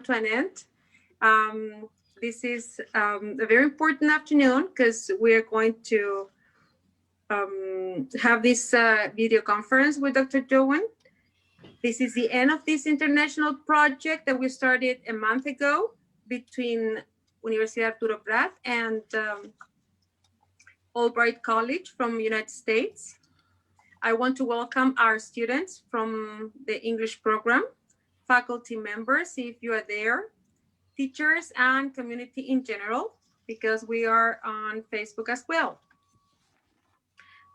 come to an end. This is a very important afternoon because we are going to have this video conference with Dr. Joan. This is the end of this international project that we started a month ago between Universidad Arturo Prat and Albright College from the United States. I want to welcome our students from the English program, faculty members, if you are there, teachers, and community in general, because we are on Facebook as well.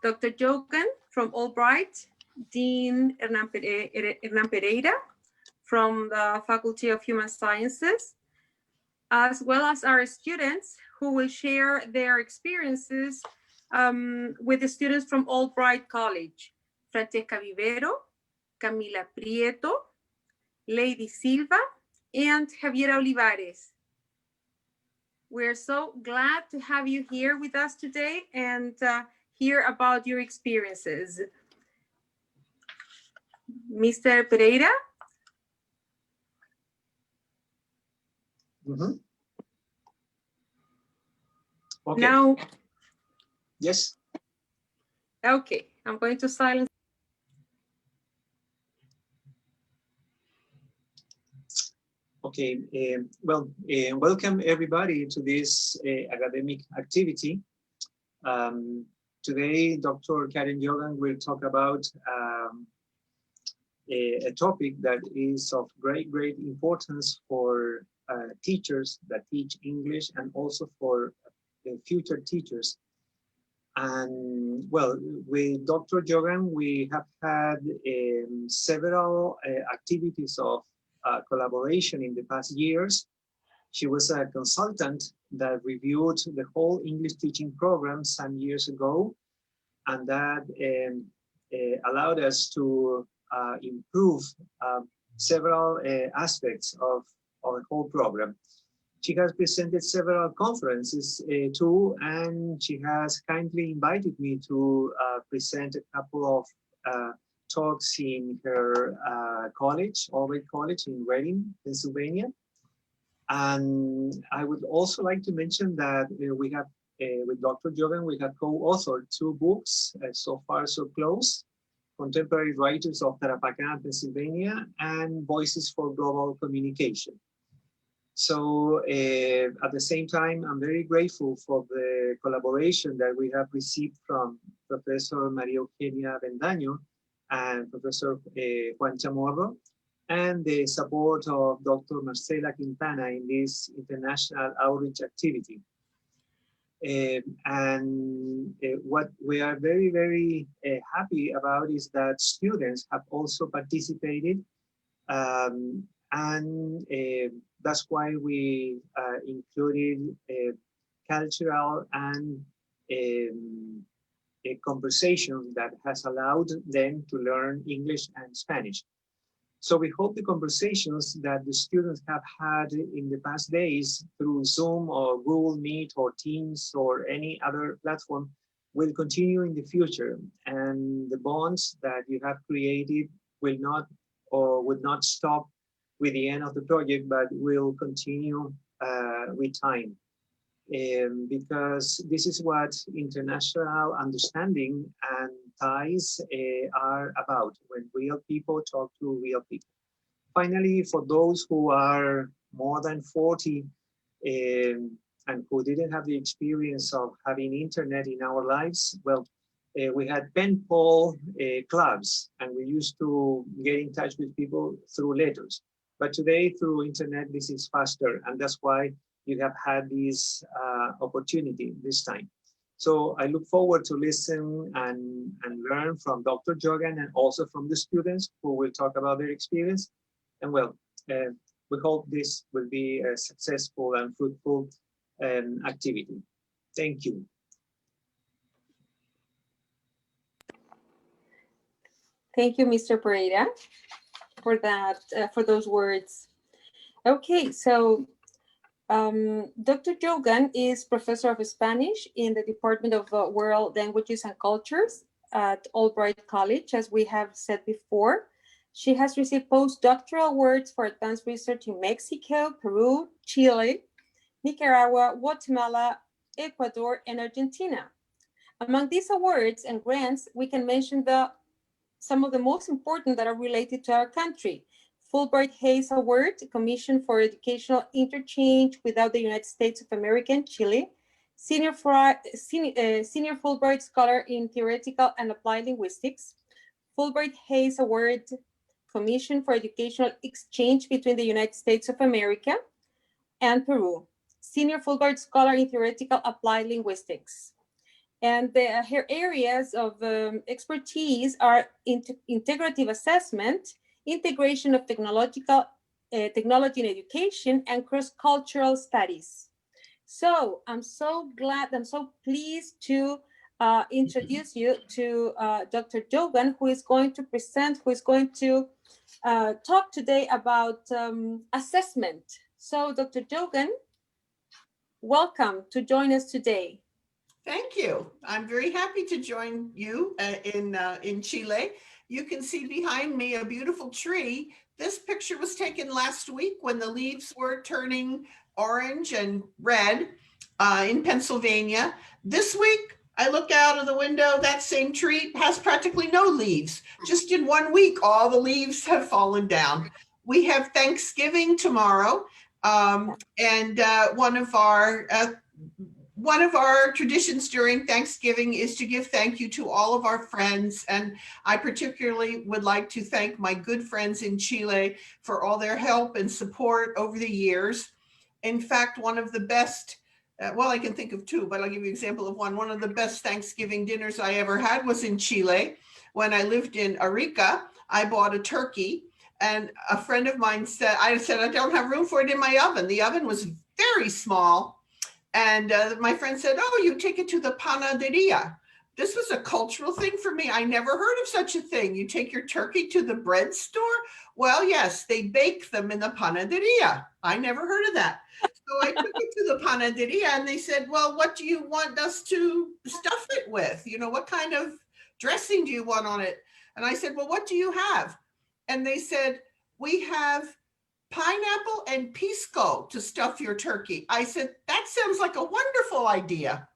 Dr. Jogan from Albright, Dean Hernan Pereira from the Faculty of Human Sciences, as well as our students who will share their experiences with the students from Albright College, Francesca Vivero, Camila Prieto, Lady Silva, and Javiera Olivares. We're so glad to have you here with us today and hear about your experiences. Mr. Pereira? Okay. Now, yes. Okay, I'm going to silence. Okay, welcome everybody to this academic activity. Today, Dr. Karen Jogan will talk about a topic that is of great importance for teachers that teach English and also for future teachers. And well, with Dr. Jogan, we have had several activities of collaboration in the past years. She was a consultant that reviewed the whole English teaching program some years ago, and that allowed us to improve several aspects of the whole program. She has presented several conferences too, and she has kindly invited me to present a couple of talks in her college, Albright College in Reading, Pennsylvania. And I would also like to mention that we have, with Dr. Jogan, we have co-authored 2 books, So Far So Close, Contemporary Writers of Tarapacá, Pennsylvania, and Voices for Global Communication. So at the same time, I'm very grateful for the collaboration that we have received from Professor Maria Eugenia Bendaño and Professor Juan Chamorro, and the support of Dr. Marcela Quintana in this international outreach activity. What we are very happy about is that students have also participated, and that's why we included cultural and a conversation that has allowed them to learn English and Spanish. So we hope the conversations that the students have had in the past days through Zoom or Google Meet or Teams or any other platform will continue in the future, and the bonds that you have created will not or would not stop with the end of the project, but will continue with time. Because this is what international understanding and ties are about, when real people talk to real people. Finally, for those who are more than 40 and who didn't have the experience of having internet in our lives, well, we had pen pal clubs, and we used to get in touch with people through letters. But today, through internet, this is faster, and that's why you have had this opportunity this time. So I look forward to listen and learn from Dr. Jogan and also from the students who will talk about their experience. And well, we hope this will be a successful and fruitful activity. Thank you. Thank you, Mr. Pereira, for that, for those words. Okay, so Dr. Jogan is professor of Spanish in the Department of World Languages and Cultures at Albright College, as we have said before. She has received postdoctoral awards for advanced research in Mexico, Peru, Chile, Nicaragua, Guatemala, Ecuador, and Argentina. Among these awards and grants, we can mention some of the most important that are related to our country. Fulbright Hayes Award, Commission for Educational Interchange without the United States of America and Chile. Senior Fulbright Scholar in Theoretical and Applied Linguistics. Fulbright Hayes Award, Commission for Educational Exchange between the United States of America and Peru. Senior Fulbright Scholar in Theoretical Applied Linguistics. And her areas of expertise are integrative assessment, integration of technology in education, and cross-cultural studies. So I'm so glad, I'm so pleased to introduce you to Dr. Dogan, who is going to talk today about assessment. So Dr. Dogan, welcome to join us today. Thank you. I'm very happy to join you in Chile. You can see behind me a beautiful tree. This picture was taken last week when the leaves were turning orange and red in Pennsylvania. This week, I look out of the window, that same tree has practically no leaves. Just in 1 week, all the leaves have fallen down. We have Thanksgiving tomorrow, and one of our traditions during Thanksgiving is to give thank you to all of our friends. And I particularly would like to thank my good friends in Chile for all their help and support over the years. In fact, one of the best, well, I can think of two, but I'll give you an example of one. One of the best Thanksgiving dinners I ever had was in Chile. When I lived in Arica, I bought a turkey, and a friend of mine said, I don't have room for it in my oven. The oven was very small. And my friend said, oh, you take it to the panaderia. This was a cultural thing for me. I never heard of such a thing. You take your turkey to the bread store? Well, yes, they bake them in the panaderia. I never heard of that. So I took it to the panaderia and they said, well, what do you want us to stuff it with? You know, what kind of dressing do you want on it? And I said, well, what do you have? And they said, we have pineapple and pisco to stuff your turkey. I said, that sounds like a wonderful idea.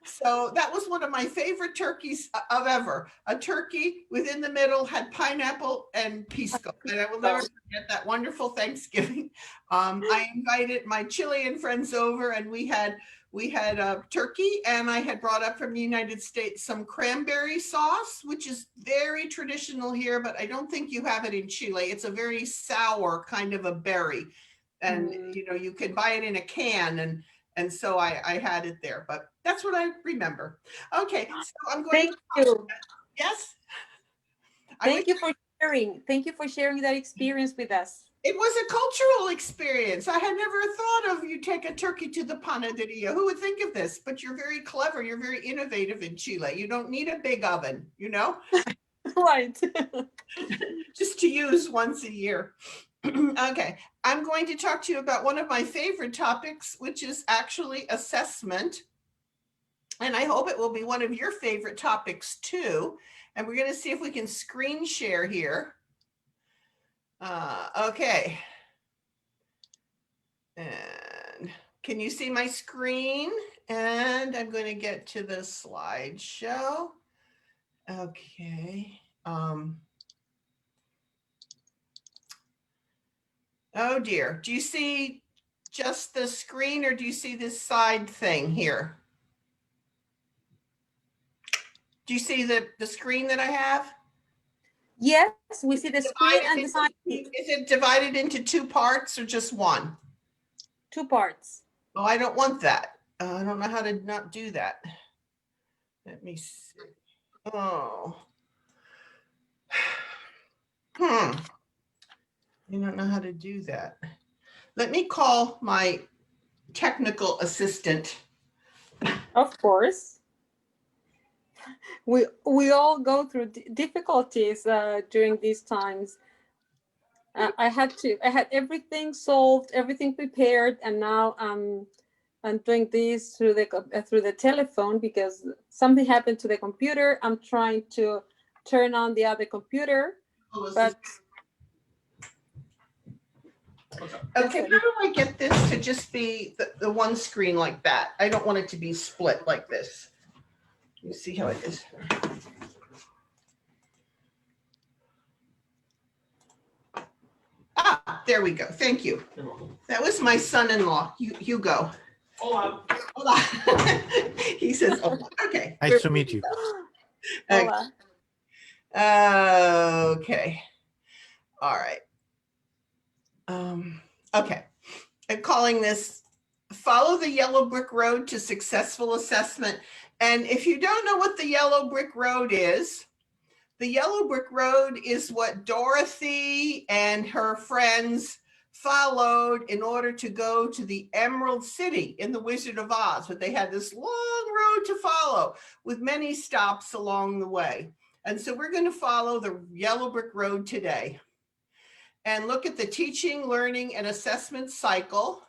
So that was one of my favorite turkeys of ever. A turkey within the middle had pineapple and pisco. And I will never forget that wonderful Thanksgiving. I invited my Chilean friends over and we had a turkey, and I had brought up from the United States some cranberry sauce, which is very traditional here, but I don't think you have it in Chile. It's a very sour kind of a berry. And you know, you can buy it in a can, and so I had it there, but that's what I remember. Okay, so I'm going Thank you. Yes. Thank you for sharing. Thank you for sharing that experience with us. It was a cultural experience. I had never thought of you take a turkey to the panaderia. Who would think of this? But you're very clever. You're very innovative in Chile. You don't need a big oven, you know? Right. Just to use once a year. Okay, I'm going to talk to you about one of my favorite topics, which is actually assessment. And I hope it will be one of your favorite topics too. And we're going to see if we can screen share here. Okay. And can you see my screen? And I'm going to get to the slideshow. Okay. Oh dear. Do you see just the screen, or do you see this side thing here? Do you see the screen that I have? Yes, we see the screen and the side. Is it divided into two parts or just one? Two parts. Oh, I don't want that. I don't know how to not do that. Let me see. Oh. I don't know how to do that. Let me call my technical assistant. Of course. We all go through difficulties during these times. I had everything solved, everything prepared, and now I'm doing this through the telephone because something happened to the computer. I'm trying to turn on the other computer, but Okay, how do I get this to just be the one screen like that? I don't want it to be split like this. You see how it is? Ah, there we go. Thank you. That was my son-in-law, Hugo. Hola. Hola. He says, oh, okay. Nice to meet you. Hola. Okay. All right. Okay. I'm calling this Follow the Yellow Brick Road to Successful Assessment. And if you don't know what the Yellow Brick Road is, the Yellow Brick Road is what Dorothy and her friends followed in order to go to the Emerald City in the Wizard of Oz. But they had this long road to follow with many stops along the way. And so we're going to follow the Yellow Brick Road today and look at the teaching, learning, and assessment cycle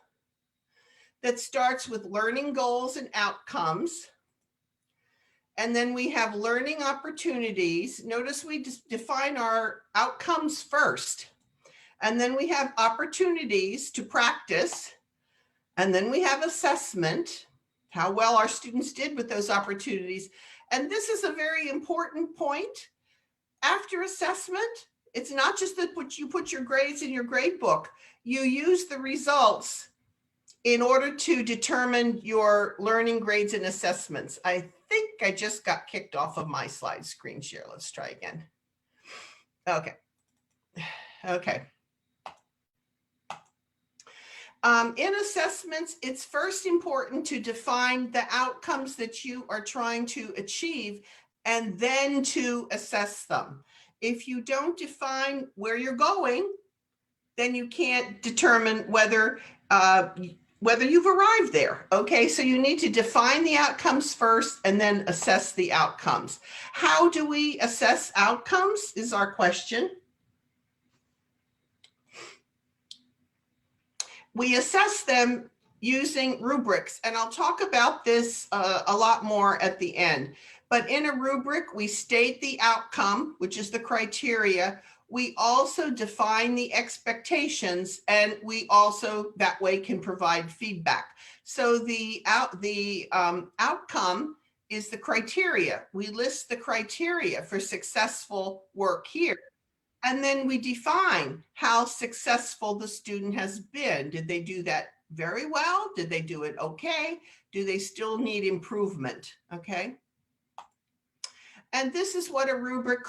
that starts with learning goals and outcomes. And then we have learning opportunities. Notice we just define our outcomes first. And then we have opportunities to practice. And then we have assessment, how well our students did with those opportunities. And this is a very important point. After assessment, it's not just that you put your grades in your grade book. You use the results in order to determine your learning grades and assessments. I think I just got kicked off of my slide screen share. Let's try again. Okay. Okay. In assessments, it's first important to define the outcomes that you are trying to achieve and then to assess them. If you don't define where you're going, then you can't determine whether you've arrived there. Okay, so you need to define the outcomes first and then assess the outcomes. How do we assess outcomes is our question. We assess them using rubrics, and I'll talk about this a lot more at the end. But in a rubric, we state the outcome, which is the criteria. We also define the expectations, and we also that way can provide feedback. So the outcome is the criteria. We list the criteria for successful work here. And then we define how successful the student has been. Did they do that very well? Did they do it okay? Do they still need improvement? Okay. And this is what a rubric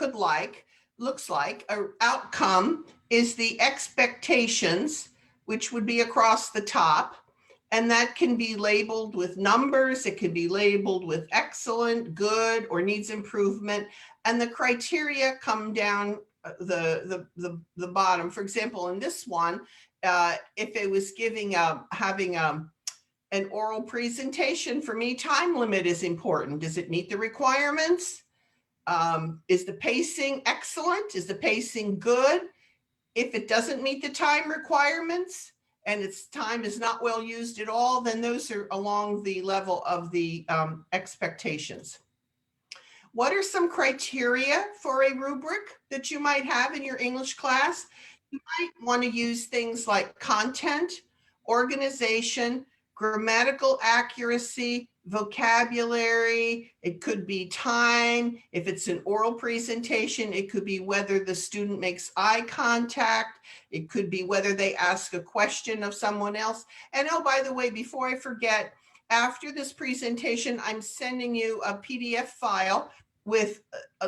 looks like. An outcome is the expectations, which would be across the top. And that can be labeled with numbers. It can be labeled with excellent, good, or needs improvement. And the criteria come down the bottom. For example, in this one, if it was having an oral presentation, for me, time limit is important. Does it meet the requirements? Is the pacing excellent? Is the pacing good? If it doesn't meet the time requirements and its time is not well used at all, then those are along the level of the expectations. What are some criteria for a rubric that you might have in your English class? You might want to use things like content, organization, grammatical accuracy, vocabulary. It could be time. If it's an oral presentation, it could be whether the student makes eye contact. It could be whether they ask a question of someone else. And oh, by the way, before I forget, after this presentation, I'm sending you a PDF file with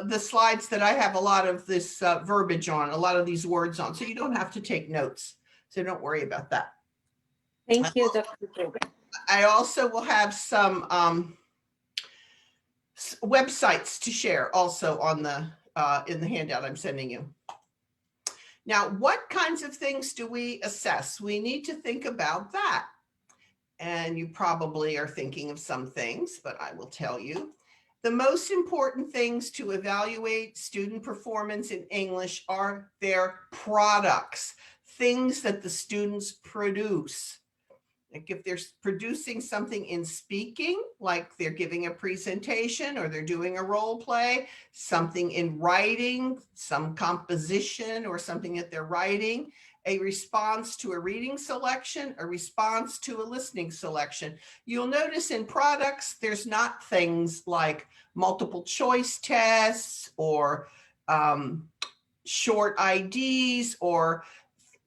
the slides that I have a lot of this verbiage on, a lot of these words on, so you don't have to take notes. So don't worry about that. Thank you, Dr. I also will have some websites to share also on the in the handout I'm sending you. Now, what kinds of things do we assess? We need to think about that. And you probably are thinking of some things, but I will tell you. The most important things to evaluate student performance in English are their products, things that the students produce. Like if they're producing something in speaking, like they're giving a presentation or they're doing a role play, something in writing, some composition or something that they're writing, a response to a reading selection, a response to a listening selection. You'll notice in products, there's not things like multiple choice tests or short IDs or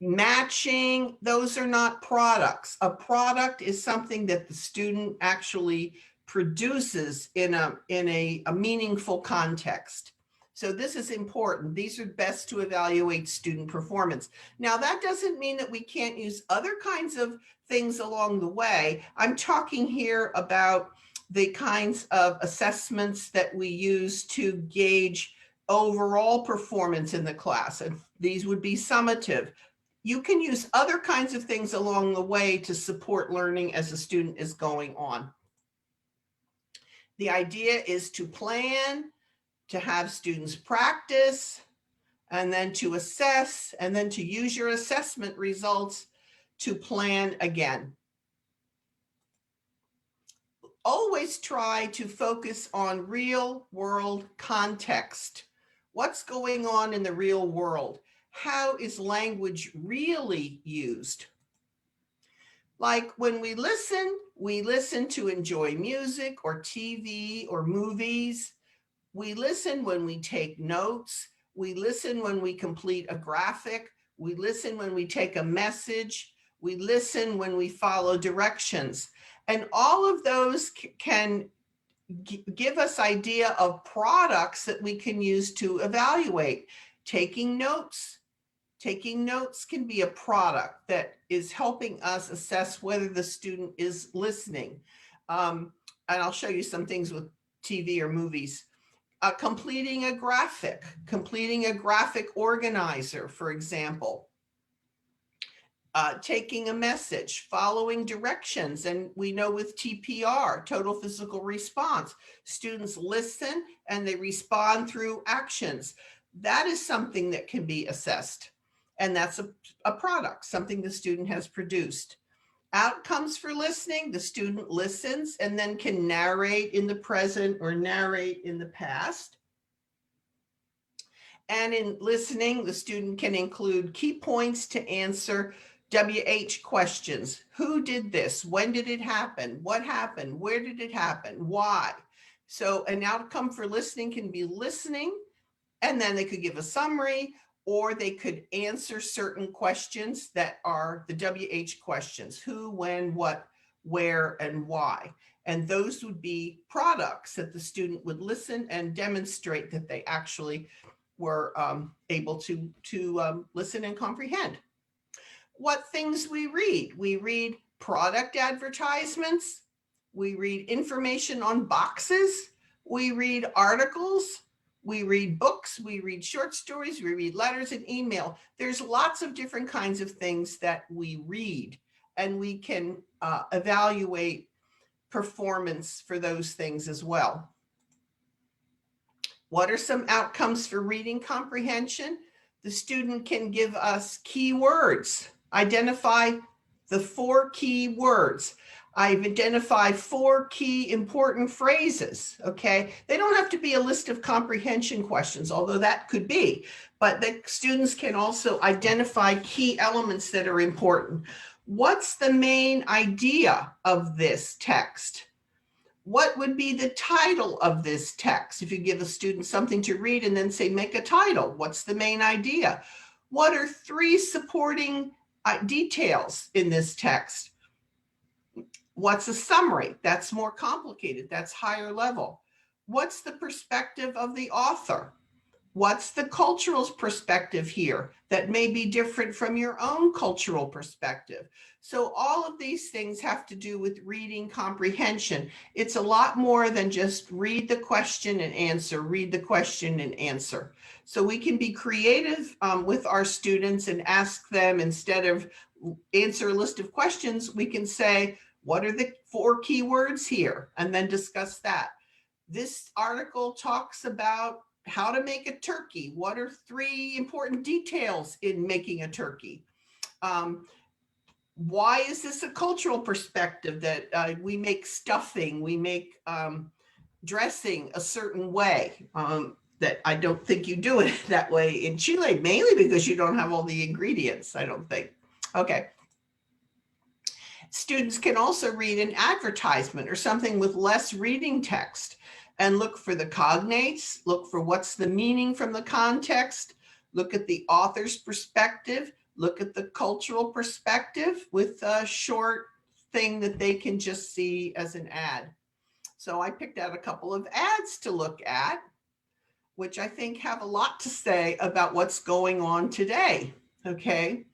matching. Those are not products. A product is something that the student actually produces in a meaningful context. So this is important. These are best to evaluate student performance. Now, that doesn't mean that we can't use other kinds of things along the way. I'm talking here about the kinds of assessments that we use to gauge overall performance in the class. And these would be summative. You can use other kinds of things along the way to support learning as a student is going on. The idea is to plan, to have students practice, and then to assess, and then to use your assessment results to plan again. Always try to focus on real world context. What's going on in the real world? How is language really used? Like when we listen to enjoy music or TV or movies. We listen when we take notes. We listen when we complete a graphic. We listen when we take a message. We listen when we follow directions. And all of those can give us idea of products that we can use to evaluate. Taking notes can be a product that is helping us assess whether the student is listening. And I'll show you some things with TV or movies. Completing a graphic organizer, for example. Taking a message, following directions. And we know with TPR, total physical response, students listen and they respond through actions. That is something that can be assessed. And that's a product, something the student has produced. Outcomes for listening, the student listens and then can narrate in the present or narrate in the past. And in listening, the student can include key points to answer WH questions. Who did this? When did it happen? What happened? Where did it happen? Why? So an outcome for listening can be listening, and then they could give a summary, or they could answer certain questions that are the WH questions: who, when, what, where, and why. And those would be products that the student would listen and demonstrate that they actually were able to listen and comprehend. What things we read? We read product advertisements. We read information on boxes. We read articles. We read books, we read short stories, we read letters and email. There's lots of different kinds of things that we read, and we can evaluate performance for those things as well. What are some outcomes for reading comprehension? The student can give us keywords, identify the 4 key words. I've identified 4 key important phrases, okay? They don't have to be a list of comprehension questions, although that could be, but the students can also identify key elements that are important. What's the main idea of this text? What would be the title of this text? If you give a student something to read and then say, make a title, what's the main idea? What are 3 supporting details in this text? What's a summary? That's more complicated. That's higher level. What's the perspective of the author? What's the cultural perspective here that may be different from your own cultural perspective? So all of these things have to do with reading comprehension. It's a lot more than just read the question and answer, read the question and answer. So we can be creative with our students and ask them, instead of answer a list of questions, we can say, what are the 4 keywords here? And then discuss that. This article talks about how to make a turkey. What are 3 important details in making a turkey? Why is this a cultural perspective that we make stuffing, we make dressing a certain way? that I don't think you do it that way in Chile, mainly because you don't have all the ingredients, I don't think. Okay. Students can also read an advertisement or something with less reading text and look for the cognates, look for what's the meaning from the context, look at the author's perspective, look at the cultural perspective with a short thing that they can just see as an ad. So I picked out a couple of ads to look at, which I think have a lot to say about what's going on today. Okay.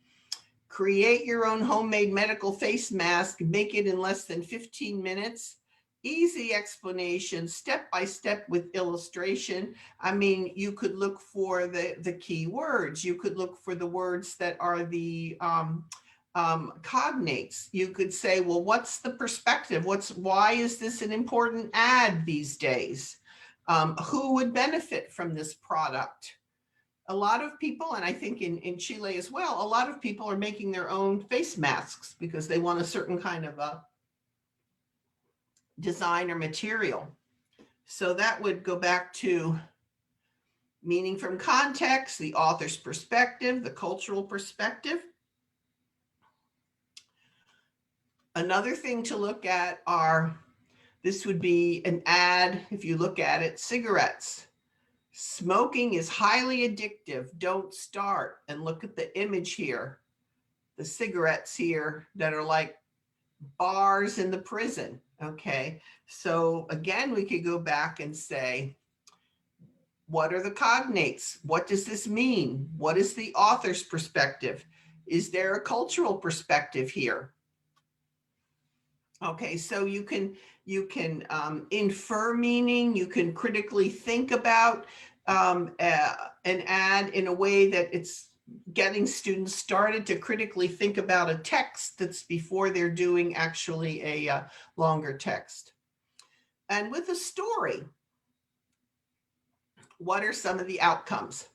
Create your own homemade medical face mask, make it in less than 15 minutes. Easy explanation, step by step with illustration. I mean, you could look for the key words. You could look for the words that are the cognates. You could say, well, what's the perspective? Why is this an important ad these days? Who would benefit from this product? A lot of people, and I think in Chile as well, a lot of people are making their own face masks because they want a certain kind of a design or material. So that would go back to meaning from context, the author's perspective, the cultural perspective. Another thing to look at this would be an ad, if you look at it, cigarettes. Smoking is highly addictive. Don't start. And look at the image here. The cigarettes here that are like bars in the prison. Okay. So again, we could go back and say, what are the cognates? What does this mean? What is the author's perspective? Is there a cultural perspective here? Okay, so you can infer meaning. You can critically think about an ad in a way that it's getting students started to critically think about a text that's before they're doing actually a longer text. And with a story, what are some of the outcomes?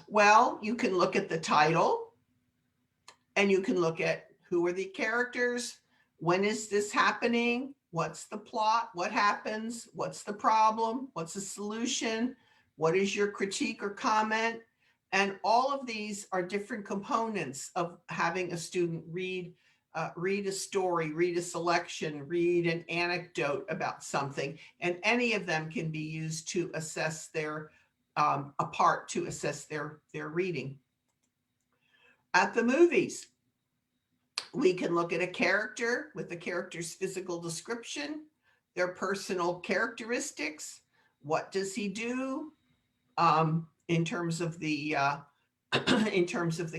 Well, you can look at the title and you can look at who are the characters. When is this happening? What's the plot? What happens? What's the problem? What's the solution? What is your critique or comment? And all of these are different components of having a student read a story, read a selection, read an anecdote about something. And any of them can be used to assess their reading. At the movies, we can look at a character with the character's physical description, their personal characteristics. What does he do in terms of the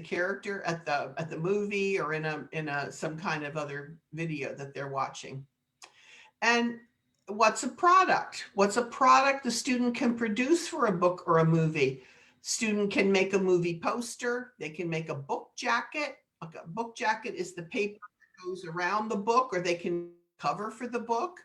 character at the movie or in some kind of other video that they're watching? And what's a product? What's a product the student can produce for a book or a movie? Student can make a movie poster. They can make a book jacket. A book jacket is the paper that goes around the book, or they can cover for the book.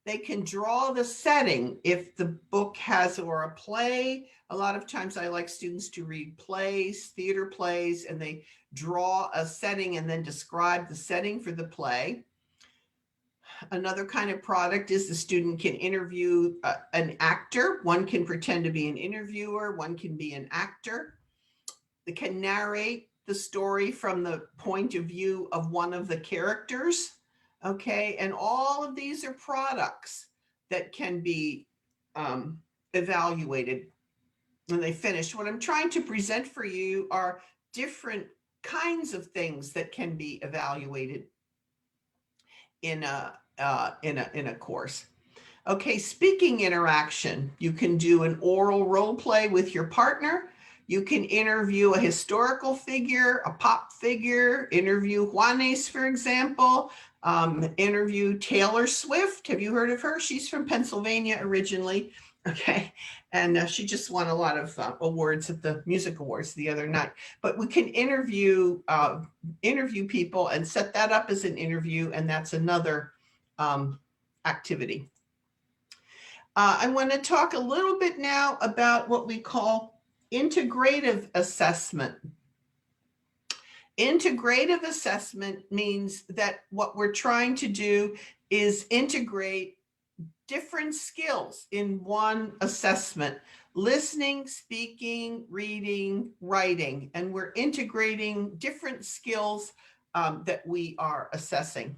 They can draw the setting if the book has, or a play. A lot of times I like students to read plays, theater plays, and they draw a setting and then describe the setting for the play. Another kind of product is the student can interview an actor. One can pretend to be an interviewer. One can be an actor. They can narrate the story from the point of view of one of the characters. Okay, and all of these are products that can be evaluated when they finish. What I'm trying to present for you are different kinds of things that can be evaluated in a course. Okay, speaking interaction. You can do an oral role play with your partner. You can interview a historical figure, a pop figure, interview Juanes, for example, interview Taylor Swift. Have you heard of her? She's from Pennsylvania originally. Okay, and she just won a lot of awards at the music awards the other night. But we can interview people and set that up as an interview, and that's another activity. I want to talk a little bit now about what we call integrative assessment. Integrative assessment means that what we're trying to do is integrate different skills in one assessment: listening, speaking, reading, writing, and we're integrating different skills that we are assessing.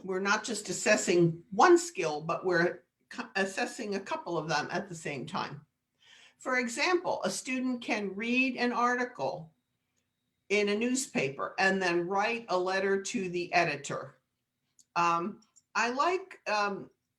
We're not just assessing one skill, but we're assessing a couple of them at the same time. For example, a student can read an article in a newspaper and then write a letter to the editor. I like,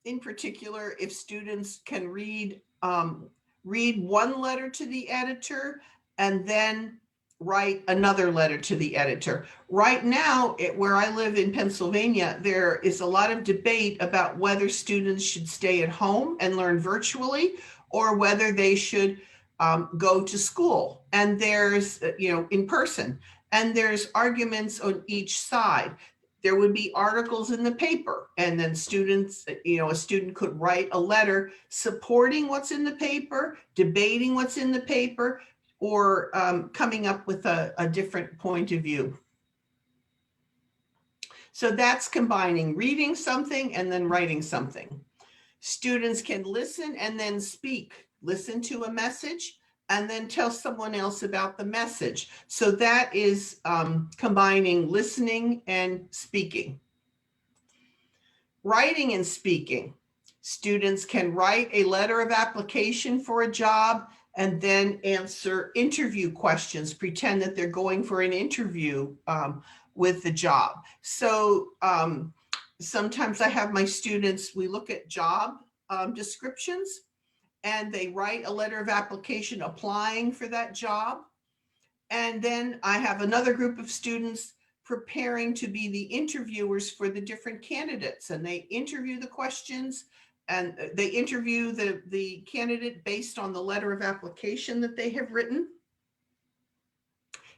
in particular, if students can read one letter to the editor and then write another letter to the editor. Right now, where I live in Pennsylvania, there is a lot of debate about whether students should stay at home and learn virtually or whether they should go to school. And there's, in person, and there's arguments on each side. There would be articles in the paper, and then students, a student could write a letter supporting what's in the paper, debating what's in the paper, or coming up with a different point of view. So that's combining reading something and then writing something. Students can listen and then speak, listen to a message, and then tell someone else about the message. So that is combining listening and speaking. Writing and speaking. Students can write a letter of application for a job and then answer interview questions, pretend that they're going for an interview with the job. So sometimes I have my students, we look at job descriptions, and they write a letter of application applying for that job. And then I have another group of students preparing to be the interviewers for the different candidates, and they interview the questions and they interview the candidate based on the letter of application that they have written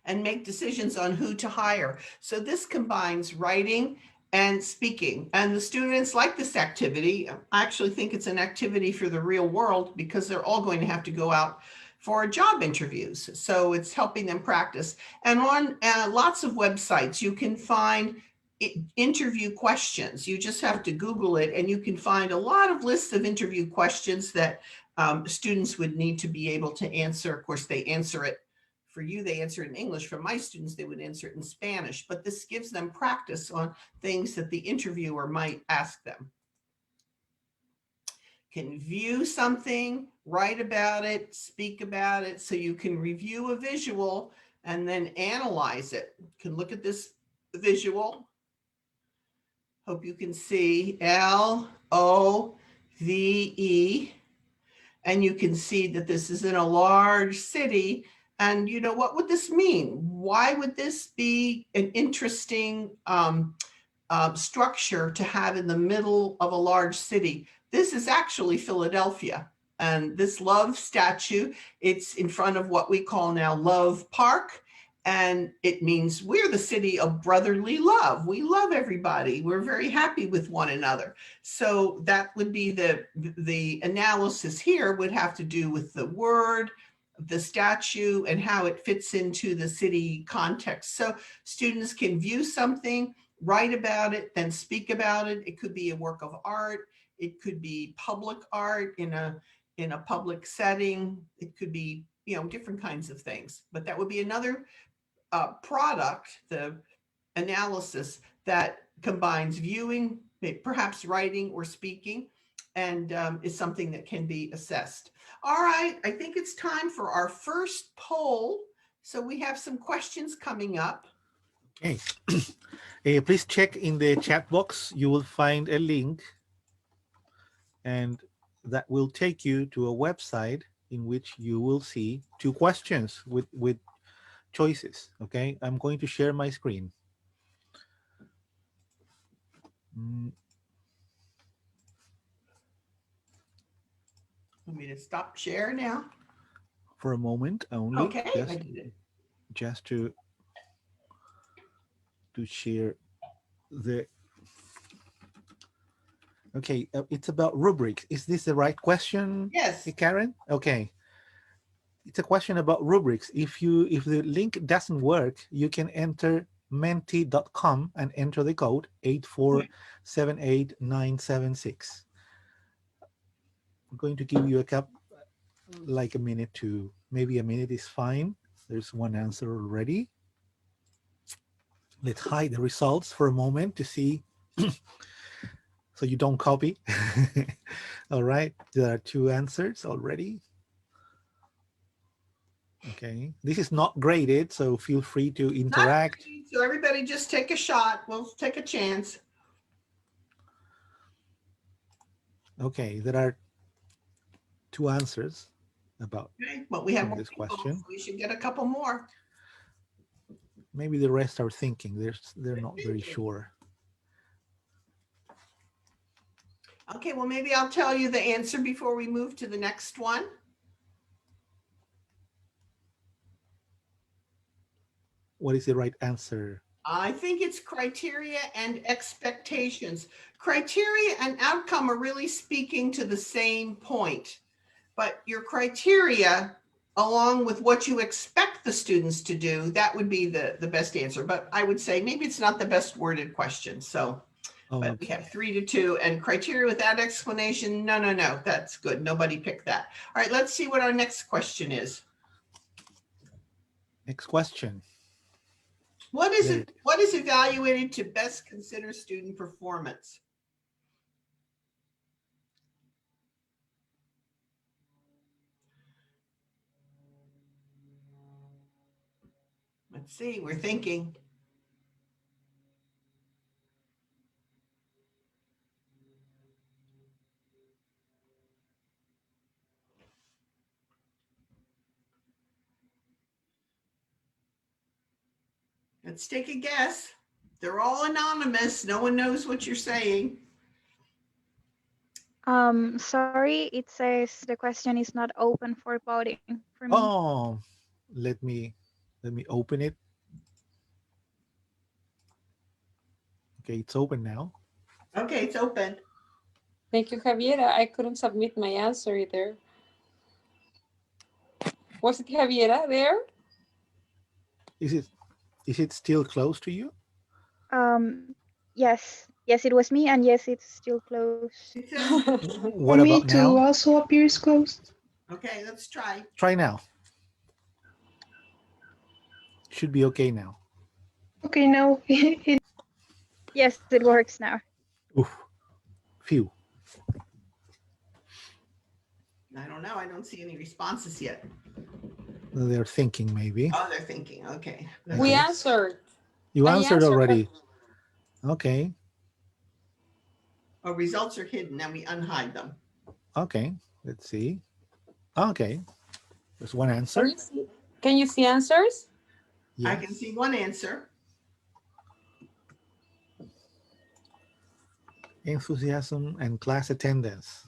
and make decisions on who to hire. So this combines writing and speaking, and the students like this activity. I actually think it's an activity for the real world because they're all going to have to go out for job interviews. So it's helping them practice. And on lots of websites, you can find interview questions. You just have to Google it and you can find a lot of lists of interview questions that students would need to be able to answer. Of course, they answer it. For you, they answer it in English. For my students, they would answer it in Spanish, but this gives them practice on things that the interviewer might ask them. Can view something, write about it, speak about it, so you can review a visual and then analyze it. You can look at this visual. Hope you can see LOVE, and you can see that this is in a large city. And what would this mean? Why would this be an interesting structure to have in the middle of a large city? This is actually Philadelphia. And this love statue, it's in front of what we call now Love Park. And it means we're the city of brotherly love. We love everybody. We're very happy with one another. So that would be the analysis here would have to do with the word, the statue, and how it fits into the city context. So students can view something, write about it, then speak about it. It could be a work of art. It could be public art in a public setting. It could be, different kinds of things. But that would be another product, the analysis that combines viewing, perhaps writing or speaking, and is something that can be assessed. All right, I think it's time for our first poll. So we have some questions coming up. Okay. Please check in the chat box. You will find a link, and that will take you to a website in which you will see 2 questions with choices. Okay, I'm going to share my screen. Want me to stop share now? For a moment only. Okay, I did it. Just to share the. Okay, it's about rubrics. Is this the right question? Yes. Karen? Okay. It's a question about rubrics. If the link doesn't work, you can enter menti.com and enter the code 8478976. I'm going to give you like a minute to, maybe a minute is fine. There's one answer already. Let's hide the results for a moment to see so you don't copy. All right, there are 2 answers already. Okay, this is not graded, so feel free to interact. So everybody just take a shot. We'll take a chance. Okay, there are 2 answers about Okay, but we have from more this people, question. so we should get a couple more. Maybe the rest are thinking. They're not very thinking. sure. Okay, well, maybe I'll tell you the answer before we move to the next one. What is the right answer? I think it's criteria and expectations. Criteria and outcome are really speaking to the same point, but your criteria, along with what you expect the students to do, that would be the best answer. But I would say maybe it's not the best worded question. So, but we Okay. have 3-2, and criteria without explanation. No, that's good. Nobody picked that. All right, let's see what our next question is. Next question. What is There it? What is evaluated to best consider student performance? Let's see, we're thinking. Let's take a guess. They're all anonymous. No one knows what you're saying. Sorry, it says the question is not open for voting for me. Oh, let me open it. Okay, it's open now. Okay, it's open. Thank you, Javiera. I couldn't submit my answer either. Was it Javiera there? Is it still close to you? Yes, it was me, and yes, it's still closed. It says, What me about too now? also appears closed. okay, let's try. Try now. Should be okay now. Okay, now it Yes, it works now. Oof. Phew. I don't know. I don't see any responses yet. They're thinking maybe. Oh, they're thinking. Okay. We Okay. answered. You I answered answered, already. Okay. Oh, results are hidden. Now we unhide them. Okay. Let's see. Okay. There's one answer. Can you see answers? Yes. I can see one answer. Enthusiasm and class attendance.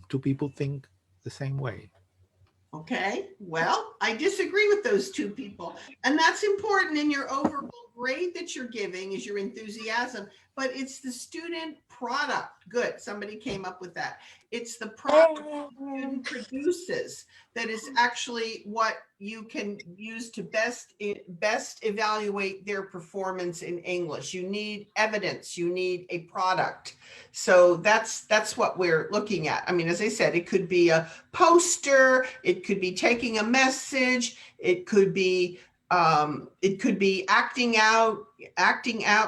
2 people think the same way. Okay, well, I disagree with those 2 people. And that's important in your overall grade that you're giving is your enthusiasm, but it's the student product. Good, somebody came up with that. It's the product the student produces that is actually what you can use to best evaluate their performance in English. You need evidence, you need a product. So that's what we're looking at. I mean, as I said, it could be a poster, it could be taking a message, it could be acting out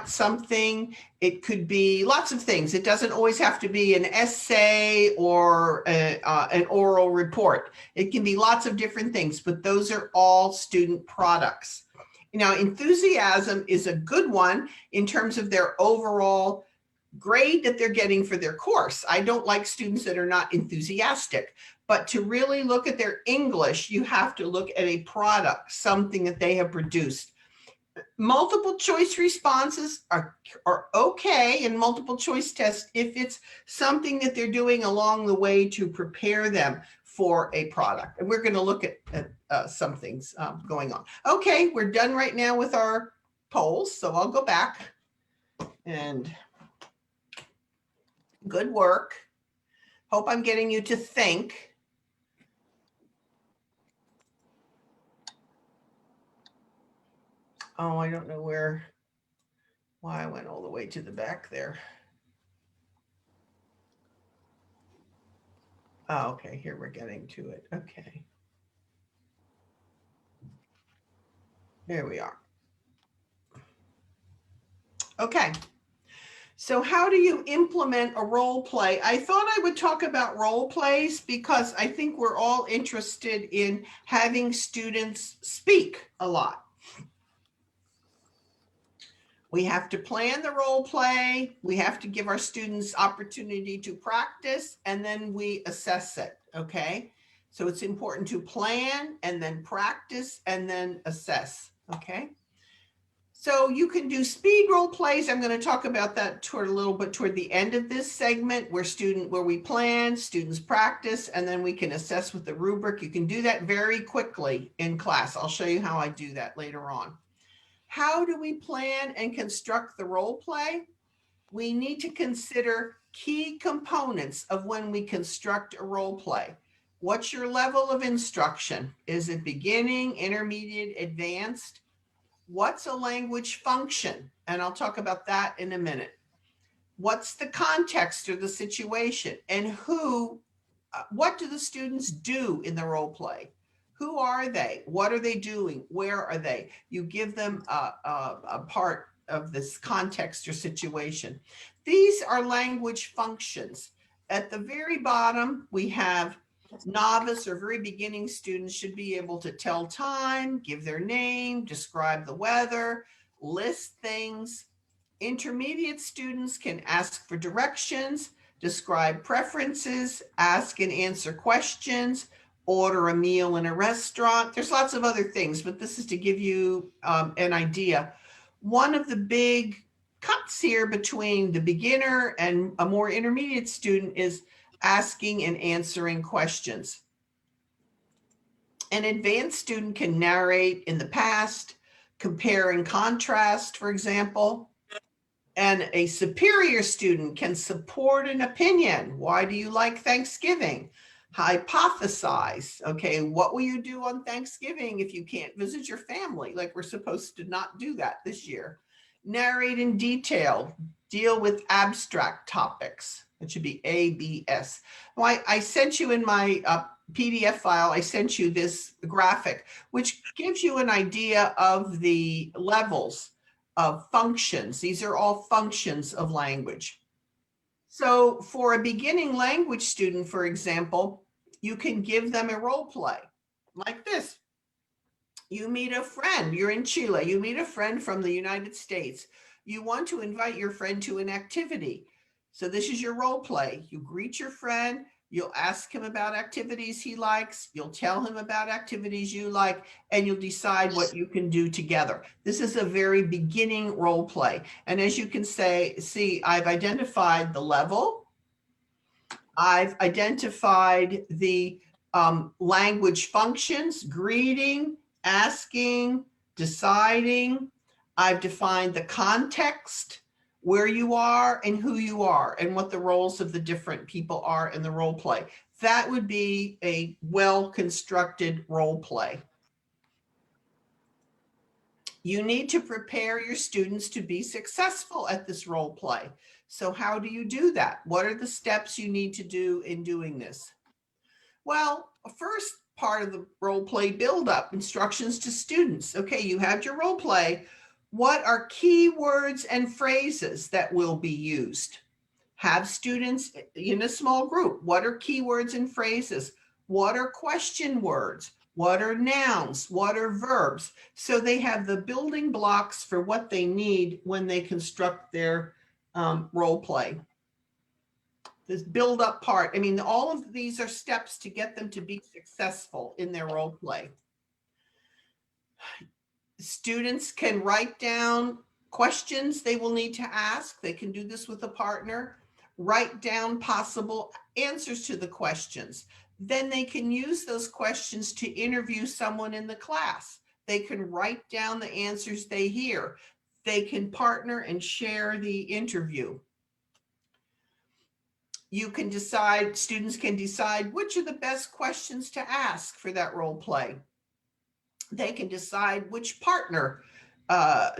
something. It could be lots of things. It doesn't always have to be an essay or an oral report. It can be lots of different things, but those are all student products. Now, enthusiasm is a good one in terms of their overall grade that they're getting for their course. I don't like students that are not enthusiastic, but to really look at their English, you have to look at a product, something that they have produced. Multiple choice responses are okay in multiple choice tests if it's something that they're doing along the way to prepare them for a product. And we're going to look at some things going on. Okay, we're done right now with our polls. So I'll go back and good work. Hope I'm getting you to think. Oh, I don't know where. Why I went all the way to the back there. Oh, okay, here we're getting to it. Okay. There we are. Okay. So how do you implement a role play? I thought I would talk about role plays because I think we're all interested in having students speak a lot. We have to plan the role play. We have to give our students opportunity to practice, and then we assess it, okay? So it's important to plan and then practice and then assess, okay? So you can do speed role plays. I'm going to talk about that a little bit toward the end of this segment where we plan, students practice, and then we can assess with the rubric. You can do that very quickly in class. I'll show you how I do that later on. How do we plan and construct the role play? We need to consider key components of when we construct a role play. What's your level of instruction? Is it beginning, intermediate, advanced? What's a language function? And I'll talk about that in a minute. What's the context or the situation? And what do the students do in the role play? Who are they? What are they doing? Where are they? You give them a part of this context or situation. These are language functions. At the very bottom, we have novice or very beginning students should be able to tell time, give their name, describe the weather, list things. Intermediate students can ask for directions, describe preferences, ask and answer questions, order a meal in a restaurant. There's lots of other things, but this is to give you an idea. One of the big cuts here between the beginner and a more intermediate student is asking and answering questions. An advanced student can narrate in the past, compare and contrast, for example. And a superior student can support an opinion. Why do you like Thanksgiving? Hypothesize. Okay, what will you do on Thanksgiving if you can't visit your family? Like we're supposed to not do that this year. Narrate in detail. Deal with abstract topics. It should be ABS. Well, I sent you in my PDF file, I sent you this graphic, which gives you an idea of the levels of functions. These are all functions of language. So for a beginning language student, for example, you can give them a role play like this. You meet a friend, you're in Chile, you meet a friend from the United States. You want to invite your friend to an activity. So this is your role play. You greet your friend, you'll ask him about activities he likes, you'll tell him about activities you like, and you'll decide what you can do together. This is a very beginning role play. And as you can see, I've identified the level. I've identified the language functions, greeting, asking, deciding. I've defined the context, where you are and who you are and what the roles of the different people are in the role play. That would be a well-constructed role play. You need to prepare your students to be successful at this role play. So how do you do that? What are the steps you need to do in doing this? Well, first part of the role play build-up, instructions to students. Okay, you have your role play. What are key words and phrases that will be used? Have students in a small group. What are key words and phrases? What are question words? What are nouns? What are verbs? So they have the building blocks for what they need when they construct their role play. This build up part, I mean, all of these are steps to get them to be successful in their role play. Students can write down questions they will need to ask. They can do this with a partner. Write down possible answers to the questions. Then they can use those questions to interview someone in the class. They can write down the answers they hear. They can partner and share the interview. You can decide, students can decide which are the best questions to ask for that role play. They can decide which partner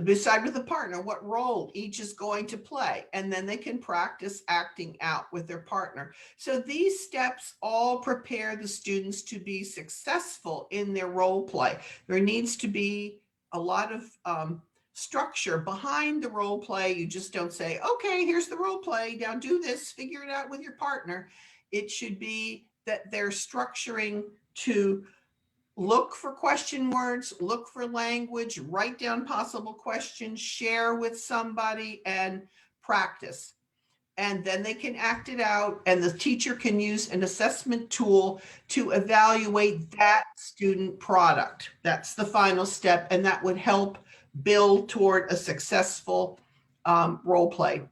decide with the partner what role each is going to play, and then they can practice acting out with their partner. So these steps all prepare the students to be successful in their role play. There needs to be a lot of structure behind the role play. You just don't say, okay, here's the role play, now do this, figure it out with your partner. It should be that they're structuring to look for question words, look for language, write down possible questions, share with somebody, and practice. And then they can act it out, and the teacher can use an assessment tool to evaluate that student product. That's the final step, and that would help build toward a successful role play.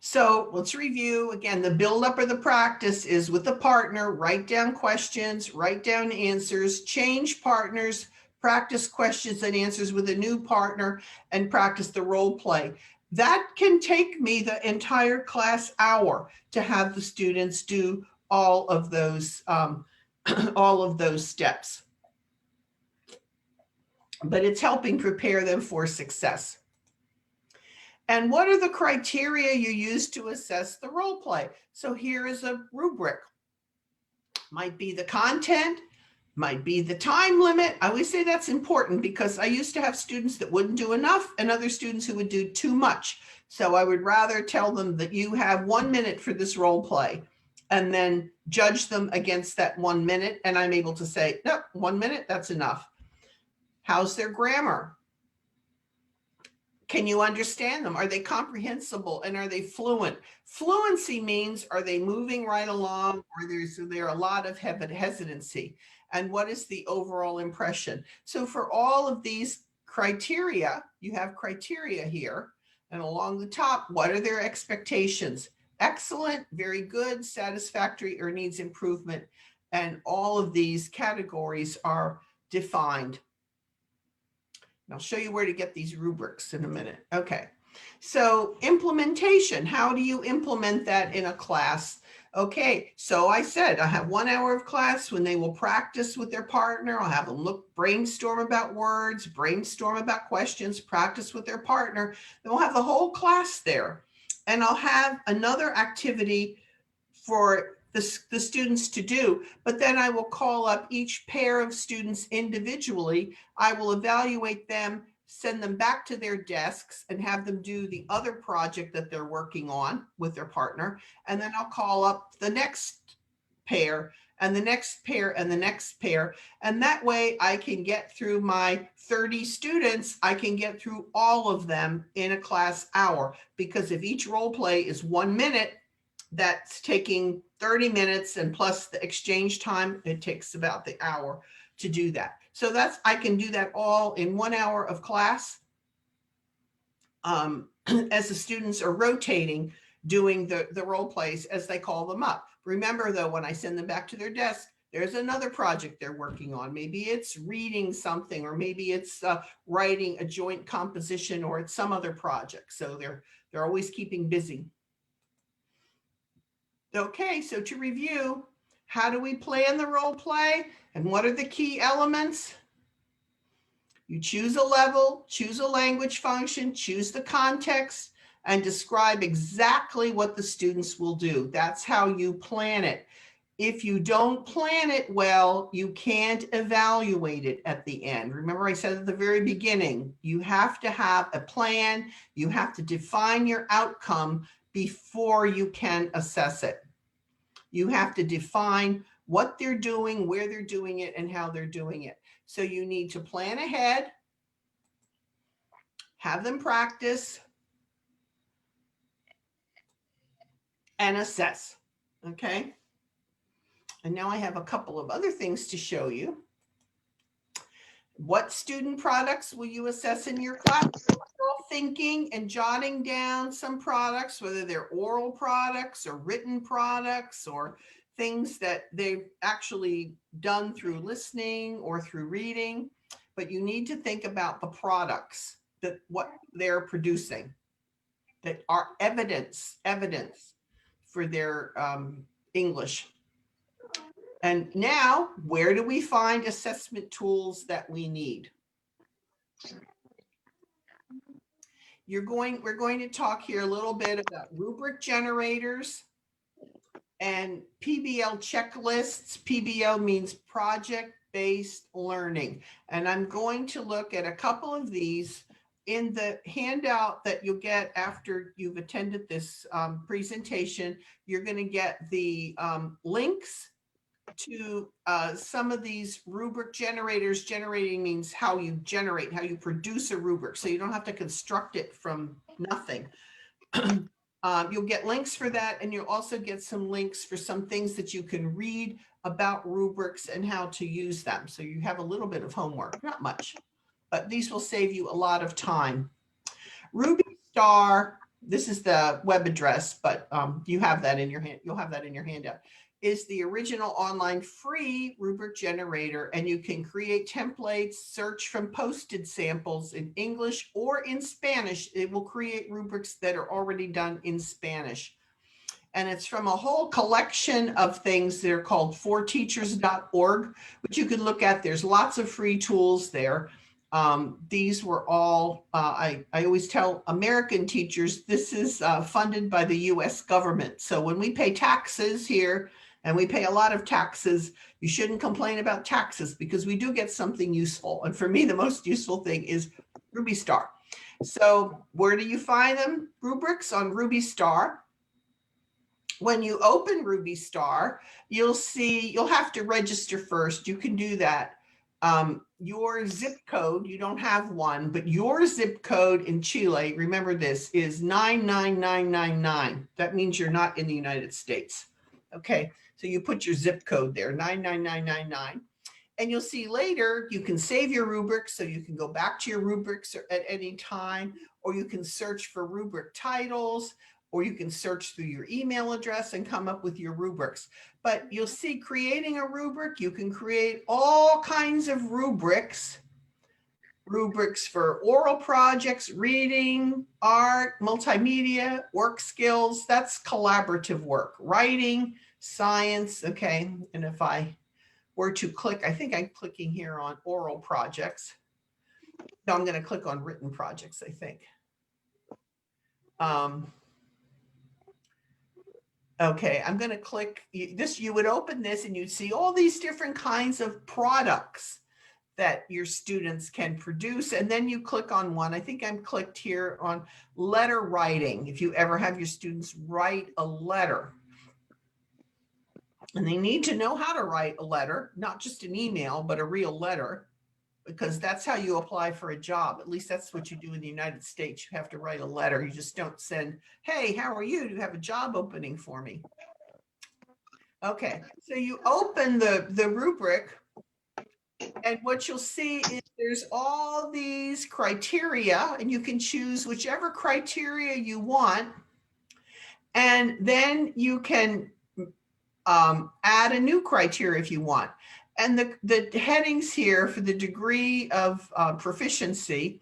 So let's review again. The build-up or the practice is with the partner, write down questions, write down answers, change partners, practice questions and answers with a new partner, and practice the role play. That can take me the entire class hour to have the students do all of those steps. But it's helping prepare them for success. And what are the criteria you use to assess the role play? So here is a rubric. Might be the content, might be the time limit. I always say that's important because I used to have students that wouldn't do enough and other students who would do too much. So I would rather tell them that you have 1 minute for this role play and then judge them against that 1 minute. And I'm able to say, no, 1 minute, that's enough. How's their grammar? Can you understand them? Are they comprehensible and are they fluent? Fluency means, are they moving right along, or is there a lot of hesitancy? And what is the overall impression? So for all of these criteria, you have criteria here. And along the top, what are their expectations? Excellent, very good, satisfactory, or needs improvement. And all of these categories are defined. I'll show you where to get these rubrics in a minute. Okay, so implementation, how do you implement that in a class? Okay, so I said I have 1 hour of class when they will practice with their partner. I'll have them brainstorm about words, brainstorm about questions, practice with their partner. Then we'll have the whole class there. And I'll have another activity for the students to do, but then I will call up each pair of students individually. I will evaluate them, send them back to their desks, and have them do the other project that they're working on with their partner. And then I'll call up the next pair and the next pair and the next pair. And that way I can get through my 30 students. I can get through all of them in a class hour, because if each role play is 1 minute, that's taking 30 minutes, and plus the exchange time, it takes about the hour to do that. So I can do that all in 1 hour of class as the students are rotating, doing the role plays as they call them up. Remember though, when I send them back to their desk, there's another project they're working on. Maybe it's reading something, or maybe it's writing a joint composition, or it's some other project. So they're always keeping busy. Okay, so to review, how do we plan the role play and what are the key elements? You choose a level, choose a language function, choose the context, and describe exactly what the students will do. That's how you plan it. If you don't plan it well, you can't evaluate it at the end. Remember I said at the very beginning, you have to have a plan. You have to define your outcome before you can assess it. You have to define what they're doing, where they're doing it, and how they're doing it. So you need to plan ahead, have them practice, and assess. Okay. And now I have a couple of other things to show you. What student products will you assess in your class? Thinking and jotting down some products, whether they're oral products or written products or things that they've actually done through listening or through reading. But you need to think about the products, that what they're producing, that are evidence for their English. And now, where do we find assessment tools that we need? We're going to talk here a little bit about rubric generators and PBL checklists. PBL means project-based learning. And I'm going to look at a couple of these in the handout that you'll get after you've attended this presentation. You're going to get the links to some of these rubric generators. Generating means how you generate, how you produce a rubric. So you don't have to construct it from nothing. You'll get links for that, and you'll also get some links for some things that you can read about rubrics and how to use them. So you have a little bit of homework, not much, but these will save you a lot of time. Ruby Star, this is the web address, but you have that in your hand. You'll have that in your handout. Is the original online free rubric generator, and you can create templates, search from posted samples in English or in Spanish. It will create rubrics that are already done in Spanish. And it's from a whole collection of things that are called forteachers.org, which you can look at. There's lots of free tools there. These were all, I always tell American teachers, this is funded by the US government. So when we pay taxes here, and we pay a lot of taxes, you shouldn't complain about taxes because we do get something useful. And for me, the most useful thing is Ruby Star. So where do you find them? Rubrics on Ruby Star. When you open Ruby Star, you'll see, you'll have to register first. You can do that. Your zip code, you don't have one, but your zip code in Chile, remember this, is 99999. That means you're not in the United States. Okay, so you put your zip code there, 99999. And you'll see later, you can save your rubrics, so you can go back to your rubrics at any time, or you can search for rubric titles, or you can search through your email address and come up with your rubrics. But you'll see creating a rubric, you can create all kinds of rubrics. Rubrics for oral projects, reading, art, multimedia, work skills, that's collaborative work. Writing, science, okay. And if I were to click, I think I'm clicking here on oral projects. No, I'm gonna click on written projects, I think. Okay, I'm gonna click this. You would open this and you'd see all these different kinds of products that your students can produce. And then you click on one. I think I'm clicked here on letter writing. If you ever have your students write a letter, and they need to know how to write a letter, not just an email, but a real letter, because that's how you apply for a job. At least that's what you do in the United States. You have to write a letter. You just don't send, hey, how are you? Do you have a job opening for me? Okay, so you open the rubric, and what you'll see is there's all these criteria, and you can choose whichever criteria you want. And then you can add a new criteria if you want. And the headings here for the degree of proficiency